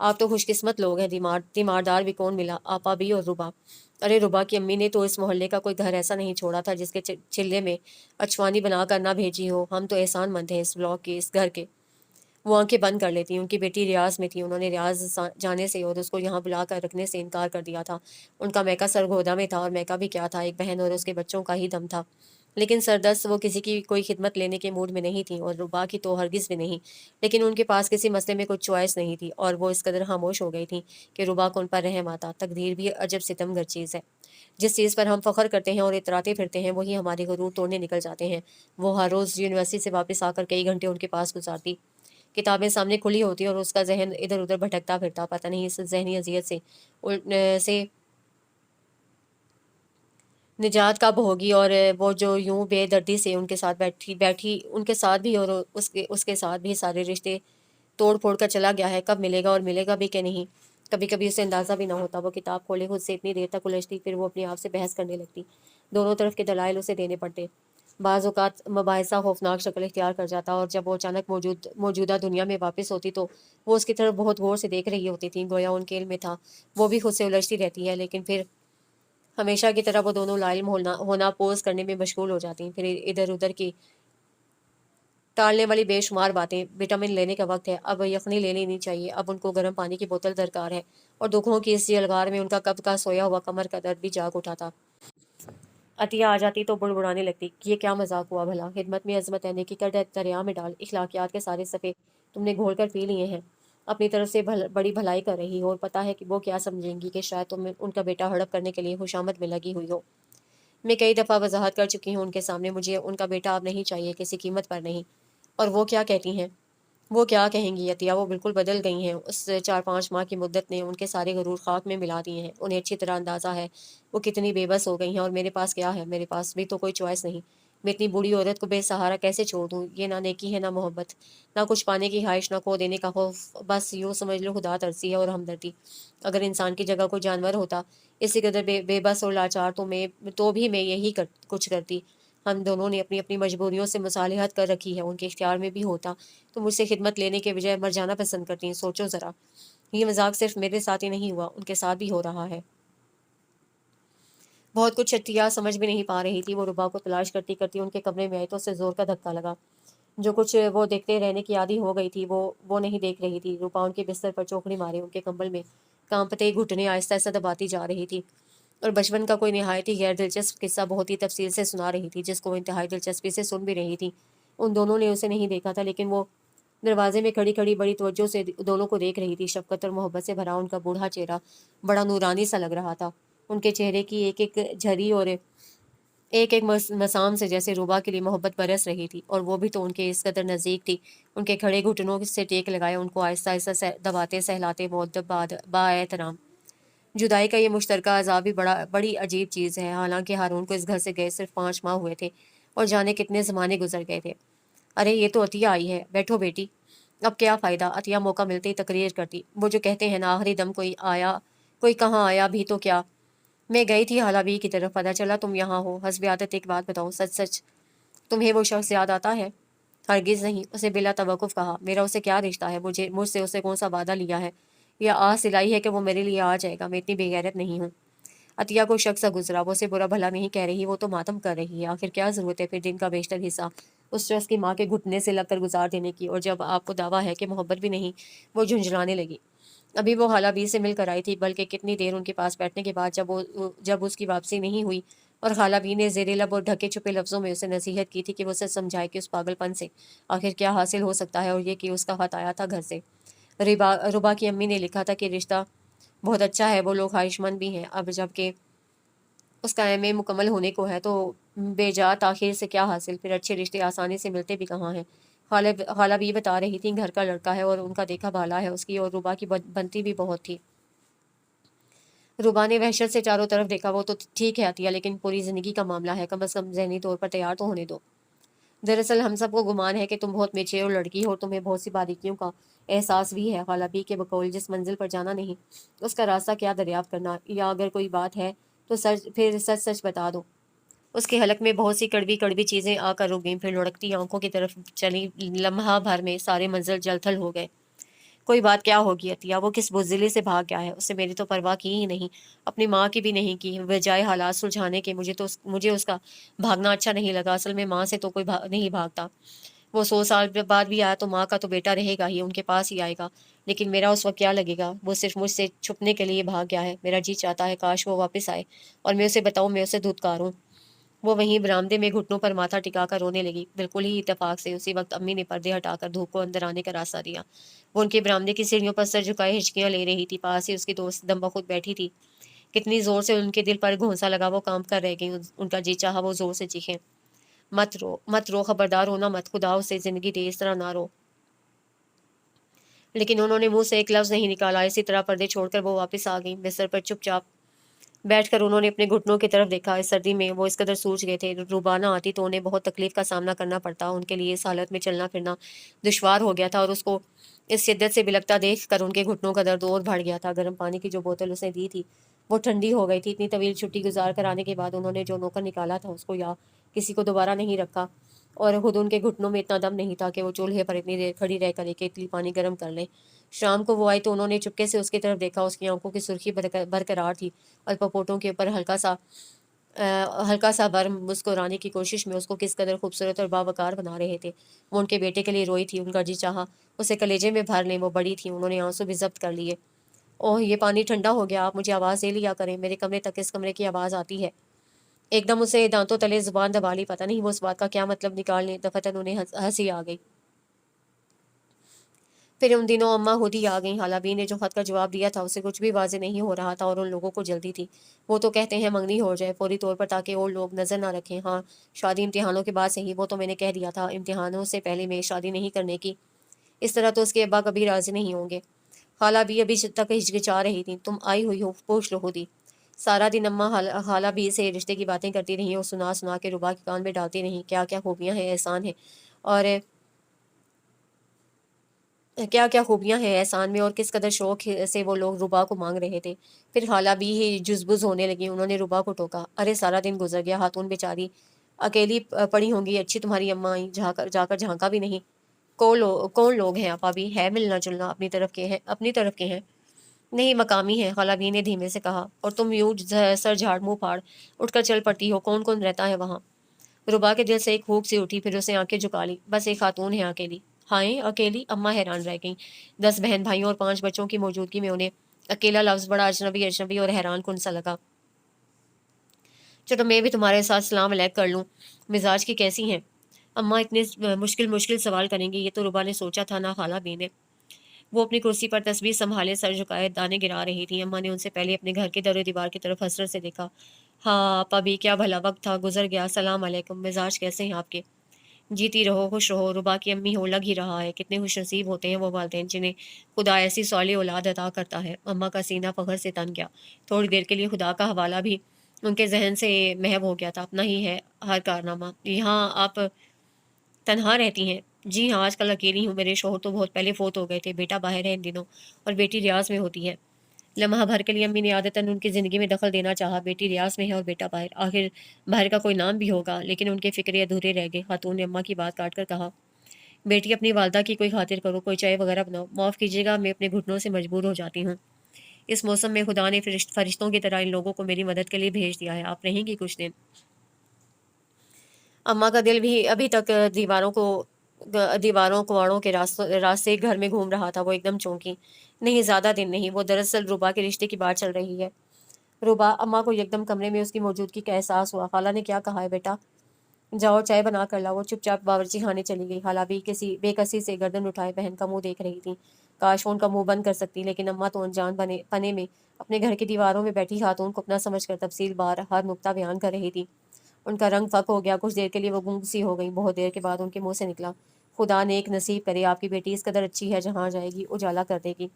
آپ تو خوش قسمت لوگ ہیں، تیماردار بھی کون ملا، آپا بھی اور ربا۔ ارے ربا کی امی نے تو اس محلے کا کوئی گھر ایسا نہیں چھوڑا تھا جس کے چلے میں اچھوانی بنا کر نہ بھیجی ہو۔ ہم تو احسان مند ہیں اس بلاک کے، اس گھر کے۔ وہ آنکھیں بند کر لیتی ہیں۔ ان کی بیٹی ریاض میں تھی، انہوں نے ریاض جانے سے اور اس کو یہاں بلا کر رکھنے سے انکار کر دیا تھا۔ ان کا میکا سرگودا میں تھا، اور میکا بھی کیا تھا، ایک بہن اور اس کے بچوں کا ہی دم تھا۔ لیکن سردست وہ کسی کی کوئی خدمت لینے کے موڈ میں نہیں تھیں، اور ربا کی تو ہرگز بھی نہیں۔ لیکن ان کے پاس کسی مسئلے میں کچھ چوائس نہیں تھی، اور وہ اس قدر خاموش ہو گئی تھیں کہ ربا کو ان پر رحم آتا۔ تقدیر بھی عجب ستم گر چیز ہے۔ جس چیز پر ہم فخر کرتے ہیں اور اتراتے پھرتے ہیں، وہی ہمارے غرور توڑنے نکل جاتے ہیں۔ وہ ہر روز یونیورسٹی سے واپس آ کر کئی گھنٹے ان کے پاس گزارتی، کتابیں سامنے کھلی ہوتی اور اس کا ذہن ادھر ادھر بھٹکتا پھرتا، پتہ نہیں اس ذہنی اذیت سے نجات کب ہوگی۔ اور وہ جو یوں بے دردی سے ان کے ساتھ بیٹھی ان کے ساتھ بھی اور اس کے ساتھ بھی سارے رشتے توڑ پھوڑ کر چلا گیا ہے، کب ملے گا اور ملے گا بھی کہ نہیں۔ کبھی کبھی اسے اندازہ بھی نہ ہوتا۔ وہ کتاب کھولے خود سے اتنی دیر تک الجھتی، پھر وہ اپنے آپ سے بحث کرنے لگتی۔ دونوں طرف کے دلائل اسے دینے پڑتے۔ بعض اوقات مباحثہ خوفناک شکل اختیار کر جاتا، اور جب وہ اچانک موجودہ دنیا میں واپس ہوتی تو وہ اس کی طرف بہت غور سے دیکھ رہی ہوتی تھی، گویا ان کے علم میں تھا۔ وہ بھی خود سے الجھتی رہتی ہے، لیکن پھر ہمیشہ کی طرح وہ دونوں لا علم ہونا پوز کرنے میں مشغول ہو جاتی ہیں۔ پھر ادھر ادھر کی ٹالنے والی بے شمار باتیں۔ وٹامن لینے کا وقت ہے، اب یخنی لے لینی چاہیے، اب ان کو گرم پانی کی بوتل درکار ہے، اور دکھوں کی اس جلگار میں ان کا کب کا سویا ہوا کمر کا درد بھی جاگ اٹھا تھا۔ عطیہ آ جاتی تو بڑبڑانے لگتی، یہ کیا مذاق ہوا بھلا، خدمت میں عظمت ہے، نیکی کر دریا میں ڈال، اخلاقیات کے سارے صفحے تم نے گھول کر پی لیے ہیں، اپنی طرف سے بڑی بھلائی کر رہی ہو، اور پتہ ہے کہ وہ کیا سمجھیں گی کہ شاید تم ان کا بیٹا ہڑپ کرنے کے لیے خوشامد میں لگی ہوئی ہو۔ میں کئی دفعہ وضاحت کر چکی ہوں ان کے سامنے، مجھے ان کا بیٹا اب نہیں چاہیے، کسی قیمت پر نہیں۔ اور وہ کیا کہتی ہیں؟ وہ کیا کہیں گی عطیہ، وہ بالکل بدل گئی ہیں۔ اس 4-5 ماہ کی مدت نے ان کے سارے غرور خاک میں ملا دیے ہیں۔ انہیں اچھی طرح اندازہ ہے وہ کتنی بے بس ہو گئی ہیں، اور میرے پاس کیا ہے، میرے پاس بھی تو کوئی چوائس نہیں۔ میں اتنی بوڑھی عورت کو بے سہارا کیسے چھوڑ دوں؟ یہ نہ نیکی ہے، نہ محبت، نہ کچھ پانے کی خواہش، نہ کھو دینے کا خوف، بس یوں سمجھ لو خدا ترسی ہے اور ہمدردی۔ اگر انسان کی جگہ کوئی جانور ہوتا اسی قدر بے بس اور لاچار، تو بھی میں یہی کچھ کرتی۔ ہم دونوں نے اپنی اپنی مجبوریوں سے مصالحت کر رکھی ہے، ان کے اختیار میں بھی ہوتا تو مجھ سے خدمت لینے کے بجائے مر جانا پسند کرتی ہیں۔ سوچو ذرا، یہ مذاق صرف میرے ساتھ ہی نہیں ہوا، ان کے ساتھ بھی ہو رہا ہے۔ بہت کچھ عطیہ سمجھ بھی نہیں پا رہی تھی۔ وہ ربا کو تلاش کرتی کرتی ان کے کمرے میں آئی تو اسے زور کا دھکا لگا۔ جو کچھ وہ دیکھتے رہنے کی عادی ہو گئی تھی وہ نہیں دیکھ رہی تھی۔ ربا ان کے بستر پر چوکڑی مارے ان کے کمبل میں کانپتے گھٹنے آہستہ آہستہ دباتی جا رہی تھی، اور بچپن کا کوئی نہایت ہی غیر دلچسپ قصہ بہت ہی تفصیل سے سنا رہی تھی، جس کو وہ انتہائی دلچسپی سے سن بھی رہی تھی۔ ان دونوں نے اسے نہیں دیکھا تھا، لیکن وہ دروازے میں کھڑی کھڑی بڑی توجہ سے دونوں کو دیکھ رہی تھی۔ شفقت اور محبت سے بھرا ان کا بوڑھا چہرہ بڑا نورانی سا لگ رہا تھا۔ ان کے چہرے کی ایک ایک جھری اور ایک ایک مسام سے جیسے ربا کے لیے محبت برس رہی تھی، اور وہ بھی تو ان کے اس قدر نزدیک تھی۔ ان کے کھڑے گھٹنوں سے ٹیک لگائے، ان کو آہستہ آہستہ دباتے سہلاتے مؤدب با احترام۔ جدائی کا یہ مشترکہ عذاب بھی بڑی عجیب چیز ہے، حالانکہ ہارون کو اس گھر سے گئے صرف 5 ماہ ہوئے تھے، اور جانے کتنے زمانے گزر گئے تھے۔ ارے یہ تو عطیہ آئی ہے، بیٹھو بیٹی۔ اب کیا فائدہ، عطیہ موقع ملتے ہی تقریر کرتی۔ وہ جو کہتے ہیں نا، آخری دم کوئی کہاں آیا بھی تو کیا۔ میں گئی تھی حالہ بھی کی طرف، پتہ چلا تم یہاں ہو۔ حسب عادت ایک بات بتاؤ، سچ سچ تمہیں وہ شخص یاد آتا ہے؟ ہرگز نہیں، اسے بلا توقف کہا۔ میرا اسے کیا رشتہ ہے، مجھ سے اسے کون سا وعدہ لیا ہے، یا آس سلائی ہے کہ وہ میرے لیے آ جائے گا؟ میں اتنی بے غیرت نہیں ہوں۔ عطیہ کو شخص گزرا، وہ اسے برا بھلا نہیں کہہ رہی، وہ تو ماتم کر رہی ہے۔ آخر کیا ضرورت ہے پھر دن کا بیشتر حصہ اس شخص کی ماں کے گھٹنے سے لگ کر گزار دینے کی؟ اور جب آپ کو دعویٰ ہے کہ محبت بھی نہیں، وہ جھنجھلانے لگی۔ ابھی وہ خالہ بی سے مل کر آئی تھی، بلکہ کتنی دیر ان کے پاس بیٹھنے کے بعد جب اس کی واپسی نہیں ہوئی، اور خالہ بی نے زیر لب اور ڈھکے چھپے لفظوں میں اسے نصیحت کی تھی کہ وہ سچ سمجھائے کہ اس پاگل پن سے آخر کیا حاصل ہو سکتا ہے، اور یہ کہ اس کا خط آیا تھا گھر سے۔ ربا کی امی نے لکھا تھا کہ رشتہ بہت اچھا ہے، وہ لوگ خواہش مند بھی ہیں، اب جب کہ اس کا ایم اے مکمل ہونے کو ہے تو بے جا تاخیر سے کیا حاصل، پھر اچھے رشتے آسانی سے ملتے بھی کہاں ہیں۔ خالہ بھی بتا رہی تھی گھر کا لڑکا ہے اور ان کا دیکھا بھالا ہے اس کی، اور ربا کی بنتی بھی بہت تھی۔ ربا نے وحشت سے چاروں طرف دیکھا۔ وہ تو ٹھیک ہے عطیہ، لیکن پوری زندگی کا معاملہ ہے، کم از کم ذہنی طور پر تیار تو ہونے دو۔ دراصل ہم سب کو گمان ہے کہ تم بہت میچور لڑکی ہو، اور تمہیں بہت سی باریکیوں کا احساس بھی ہے۔ خالہ بی کے بقول جس منزل پر جانا نہیں، اس کا راستہ کیا دریافت کرنا، یا اگر کوئی بات ہے تو پھر سچ بتا دو۔ اس کے حلق میں بہت سی کڑوی کڑوی چیزیں آ کر رک گئیں، پھر لڑکتی آنکھوں کی طرف چلی، لمحہ بھر میں سارے منظر جل تھل ہو گئے۔ کوئی بات کیا ہوگی عطیہ، وہ کس بزدلی سے بھاگ گیا ہے، اس نے میری تو پرواہ کی ہی نہیں، اپنی ماں کی بھی نہیں کی، بجائے حالات سلجھانے کے مجھے اس کا بھاگنا اچھا نہیں لگا۔ اصل میں ماں سے تو کوئی نہیں بھاگتا، وہ 100 سال بعد بھی آیا تو ماں کا تو بیٹا رہے گا ہی، ان کے پاس ہی آئے گا، لیکن میرا اس وقت کیا لگے گا؟ وہ صرف مجھ سے چھپنے کے لیے بھاگ گیا ہے، میرا جی چاہتا ہے کاش وہ واپس آئے اور میں اسے بتاؤں میں اسے دھتکاروں۔ وہ وہیں برآمدے میں گھٹنوں پر ماتھا ٹکا کر رونے لگی۔ بالکل ہی اتفاق سے اسی وقت امی نے پردے ہٹا کر دھوپ کو اندر آنے کا راستہ دیا۔ وہ ان کے برآمدے کی سیڑھیوں پر سر جھکائے ہچکیاں لے رہی تھی، پاس ہی اس کی دوست دم بخود بیٹھی تھی۔ کتنی زور سے ان کے دل پر گھونسا لگا، وہ کام کر رہ گئی، ان کا جی چاہا وہ زور سے چیخیں، مت رو، خبردار ہونا مت، خدا اسے زندگی دے، اس طرح نہ رو۔ لیکن انہوں نے منہ سے ایک لفظ نہیں نکالا۔ اسی طرح پردے چھوڑ کر وہ واپس آ گئیں۔ بستر پر چپ چاپ بیٹھ کر انہوں نے اپنے گھٹنوں کی طرف دیکھا۔ اس سردی میں وہ اس قدر سوج گئے تھے، روبا نہ آتی تو انہیں بہت تکلیف کا سامنا کرنا پڑتا، ان کے لیے اس حالت میں چلنا پھرنا دشوار ہو گیا تھا، اور اس کو اس شدت سے بلکتا دیکھ کر ان کے گھٹنوں کا درد اور بڑھ گیا تھا۔ گرم پانی کی جو بوتل اس نے دی تھی وہ ٹھنڈی ہو گئی تھی۔ اتنی طویل چھٹی گزار کر آنے کے بعد انہوں نے جو نوکر نکالا تھا اس کو یا کسی کو دوبارہ نہیں رکھا، اور خود ان کے گھٹنوں میں اتنا دم نہیں تھا کہ وہ چولہے پر اتنی دیر کھڑی رہ کر ایک اتلی پانی گرم کر لیں۔ شام کو وہ آئی تو انہوں نے چپکے سے اس کی طرف دیکھا، اس کی آنکھوں کی سرخی برقرار تھی اور پپوٹوں کے اوپر ہلکا سا برم مسکرانے کی کوشش میں اس کو کس قدر خوبصورت اور باوقار بنا رہے تھے۔ وہ ان کے بیٹے کے لیے روئی تھی، ان کا جی چاہا اسے کلیجے میں بھر لیں، وہ بڑی تھی، انہوں نے آنسو بھی ضبط کر لیے۔ اوہ یہ پانی ٹھنڈا ہو گیا، آپ مجھے آواز دے لیا کریں، میرے کمرے تک اس کمرے کی آواز آتی ہے۔ ایک دم اسے دانتوں تلے زبان دبا لی، پتہ نہیں وہ اس بات کا کیا مطلب نکال لیں۔ دفتن انہیں ہنسی آ گئی۔ پھر ان دنوں اماں خود ہی آ گئیں۔ خالہ بی نے جو خط کا جواب دیا تھا اسے کچھ بھی واضح نہیں ہو رہا تھا، اور ان لوگوں کو جلدی تھی۔ وہ تو کہتے ہیں منگنی ہو جائے فوری طور پر تاکہ اور لوگ نظر نہ رکھیں۔ ہاں شادی امتحانوں کے بعد صحیح، وہ تو میں نے کہہ دیا تھا امتحانوں سے پہلے میں شادی نہیں کرنے کی۔ اس طرح تو اس کے ابا کبھی راضی نہیں ہوں گے۔ خالہ بھی ابھی تک ہچکچا رہی تھی۔ تم آئی ہوئی ہو، پوچھ لو خود ہی۔ سارا دن اماں خالہ بھی سے رشتے کی باتیں کرتی رہی اور سنا سنا کے ربا کے کان میں ڈالتی رہی، کیا کیا خوبیاں ہیں، احسان ہے، اور کیا کیا خوبیاں ہیں احسان میں، اور کس قدر شوق سے وہ لوگ ربا کو مانگ رہے تھے۔ پھر خالہ بھی ہی جزبز ہونے لگی، انہوں نے ربا کو ٹوکا، ارے سارا دن گزر گیا، خاتون بیچاری اکیلی پڑی ہوں گی، اچھی تمہاری اماں آئی، جا کر جھانکا بھی نہیں۔ کون لوگ ہیں آپا بھی، ہے ملنا جلنا، اپنی طرف کے ہیں؟ نہیں مقامی ہے، خالہ بھی نے دھیمے سے کہا، اور تم یوں سر جھاڑ منہ پھاڑ اٹھ کر چل پڑتی ہو، کون کون رہتا ہے وہاں؟ ربا کے دل سے ایک پھونک سی اٹھی، پھر اسے آنکھیں جھکا لی، بس ایک خاتون ہے اکیلی۔ ہائیں اکیلی؟ اماں حیران رہ گئیں۔ 10 بہن بھائیوں اور 5 بچوں کی موجودگی میں انہیں اکیلا لفظ بڑا اجنبی اور حیران کن سا لگا۔ چلو میں بھی تمہارے ساتھ سلام علیک کر لوں، مزاج کی کیسی ہیں؟ اماں اتنے مشکل سوال کریں گے، یہ تو ربا نے سوچا تھا نہ خالہ بی نے۔ وہ اپنی کرسی پر تسبیح سنبھالے سر جھکائے دانے گرا رہی تھی۔ اماں نے ان سے پہلے اپنے گھر کے در و دیوار کی طرف حسرت سے دیکھا۔ ہاں آپا بھی، کیا بھلا وقت تھا، گزر گیا، سلام علیکم، مزاج کیسے ہیں آپ کے؟ جیتی رہو، خوش رہو، ربا کی امی ہو، لگ ہی رہا ہے، کتنے خوش نصیب ہوتے ہیں وہ والدین جنہیں خدا ایسی صالح اولاد عطا کرتا ہے۔ اماں کا سینہ فخر سے تن گیا، تھوڑی دیر کے لیے خدا کا حوالہ بھی ان کے ذہن سے محو ہو گیا تھا۔ اپنا ہی ہے ہر کارنامہ۔ یہاں آپ تنہا رہتی ہیں؟ جی ہاں، آج کل اکیلی ہوں، میرے شوہر تو بہت پہلے فوت ہو گئے تھے، بیٹا باہر ہے ان دنوں، اور بیٹی ریاض میں ہوتی ہے۔ لمحہ بھر کے لیے امی نے عادتاً ان کی زندگی میں دخل دینا چاہا، بیٹی ریاض میں ہے اور بیٹا باہر، آخر باہر کا کوئی نام بھی ہوگا، لیکن ان کے فکرے ادھورے رہ گئے۔ خاتون نے اماں کی بات کاٹ کر کہا، بیٹی اپنی والدہ کی کوئی خاطر کرو، کوئی چائے وغیرہ بناؤ، معاف کیجیے گا میں اپنے گھٹنوں سے مجبور ہو جاتی ہوں، اس موسم میں خدا نے فرشتوں کی طرح ان لوگوں کو میری مدد کے لیے بھیج دیا ہے، آپ رہیں گی کچھ دن؟ اماں کا دل بھی ابھی تک دیواروں کواڑوں کے راستے گھر میں گھوم رہا تھا، وہ ایک دم چونکی۔ نہیں زیادہ دن نہیں، وہ دراصل ربا کے رشتے کی بات چل رہی ہے۔ ربا؟ اماں کو یکدم کمرے میں اس کی موجودگی کا احساس ہوا۔ خالہ نے کیا کہا ہے بیٹا؟ جاؤ چائے بنا کر لاؤ۔ وہ چپ چاپ باورچی خانے چلی گئی۔ خالہ بھی بے کسی سے گردن اٹھائے بہن کا منہ دیکھ رہی تھی، کاش وہ ان کا منہ بند کر سکتی، لیکن اماں تو انجان پنے میں اپنے گھر کی دیواروں میں بیٹھی خاتون کو اپنا سمجھ کر تفصیل بار ہر نقطہ بیان کر رہی تھی۔ ان کا رنگ فک ہو گیا، کچھ دیر کے لیے وہ گنگ سی ہو گئی۔ بہت دیر کے بعد ان کے منہ سے نکلا، خدا نیک نصیب کرے، آپ کی بیٹی اس قدر اچھی ہے، جہاں جائے گی اجالا کر دے گی۔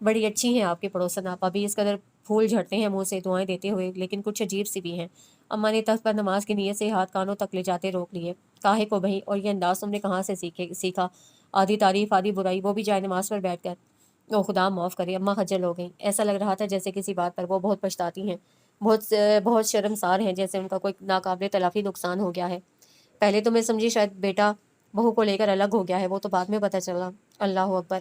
بڑی اچھی ہیں آپ کے پڑوسن آپا بھی، اس قدر پھول جھڑتے ہیں منہ سے دعائیں دیتے ہوئے، لیکن کچھ عجیب سی بھی ہیں۔ اماں نے تخت پر نماز کی نیت سے ہاتھ کانوں تک لے جاتے روک لیے۔ کاہے کو بھئی، اور یہ انداز تم نے کہاں سے سیکھا؟ آدھی تعریف آدھی برائی، وہ بھی جائے نماز پر بیٹھ کر۔ او خدا معاف کرے، اماں خجل ہو گئیں، ایسا لگ رہا تھا جیسے کسی بات پر وہ بہت پچھتاتی ہیں، بہت شرمسار ہیں، جیسے ان کا کوئی ناقابل تلافی نقصان ہو گیا ہے۔ پہلے تو میں سمجھی شاید بیٹا بہو کو لے کر الگ ہو گیا ہے، وہ تو بعد میں پتہ چلا۔ اللہ اکبر۔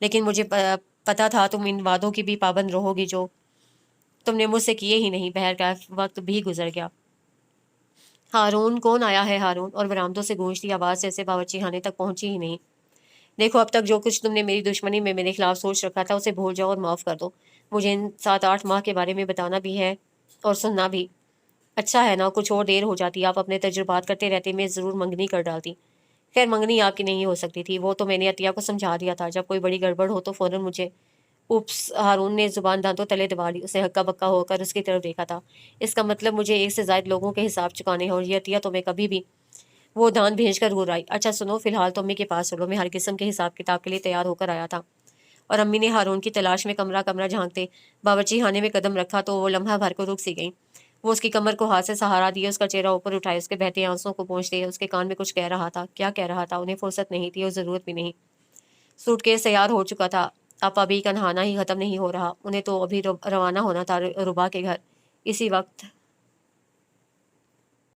لیکن مجھے پتا تھا تم ان وعدوں کی بھی پابند رہو گی جو تم نے مجھ سے کیے ہی نہیں۔ بہرکیف وقت بھی گزر گیا۔ ہارون، کون آیا ہے ہارون؟ اور برآمدوں سے گونجتی آواز جیسے باورچی خانے تک پہنچی ہی نہیں۔ دیکھو، اب تک جو کچھ تم نے میری دشمنی میں میرے خلاف سوچ رکھا تھا اسے بھول جاؤ اور معاف کر دو۔ مجھے ان 7-8 ماہ کے بارے میں بتانا بھی ہے اور سننا بھی۔ اچھا ہے نا، کچھ اور دیر ہو جاتی، آپ اپنے تجربات کرتے رہتے، میں ضرور منگنی کر ڈالتی۔ خیر، منگنی آپ کی نہیں ہو سکتی تھی، وہ تو میں نے عطیہ کو سمجھا دیا تھا۔ جب کوئی بڑی گڑبڑ ہو تو فوراً مجھے اوپس، ہارون نے زبان دانتوں تلے دبا لی۔ اسے ہکا بکا ہو کر اس کی طرف دیکھا تھا۔ اس کا مطلب مجھے 1 سے زائد لوگوں کے حساب چکانے ہیں، اور یہ عطیہ تو میں کبھی بھی… وہ دان بھیج کر گرائی۔ اچھا سنو، فی الحال تو امی کے پاس چلو، میں ہر قسم کے حساب کتاب کے لیے تیار ہو کر آیا تھا۔ اور امی نے ہارون کی تلاش میں کمرہ کمرہ جھانکتے باورچی خانے میں قدم رکھا تو وہ لمحہ بھر کو رک سی گئیں۔ وہ اس کی کمر کو ہاتھ سے سہارا دیے، اس کا چہرہ اوپر اٹھائے، اس کے بہتے آنسوؤں کو پونچھتے اس کے کان میں کچھ کہہ رہا تھا۔ کیا کہہ رہا تھا؟ انہیں فرصت نہیں تھی اور ضرورت بھی نہیں۔ سوٹ کیس تیار ہو چکا تھا، اب ابھی کا نہانا ہی ختم نہیں ہو رہا، انہیں تو ابھی روانہ ہونا تھا ربا کے گھر۔ اسی وقت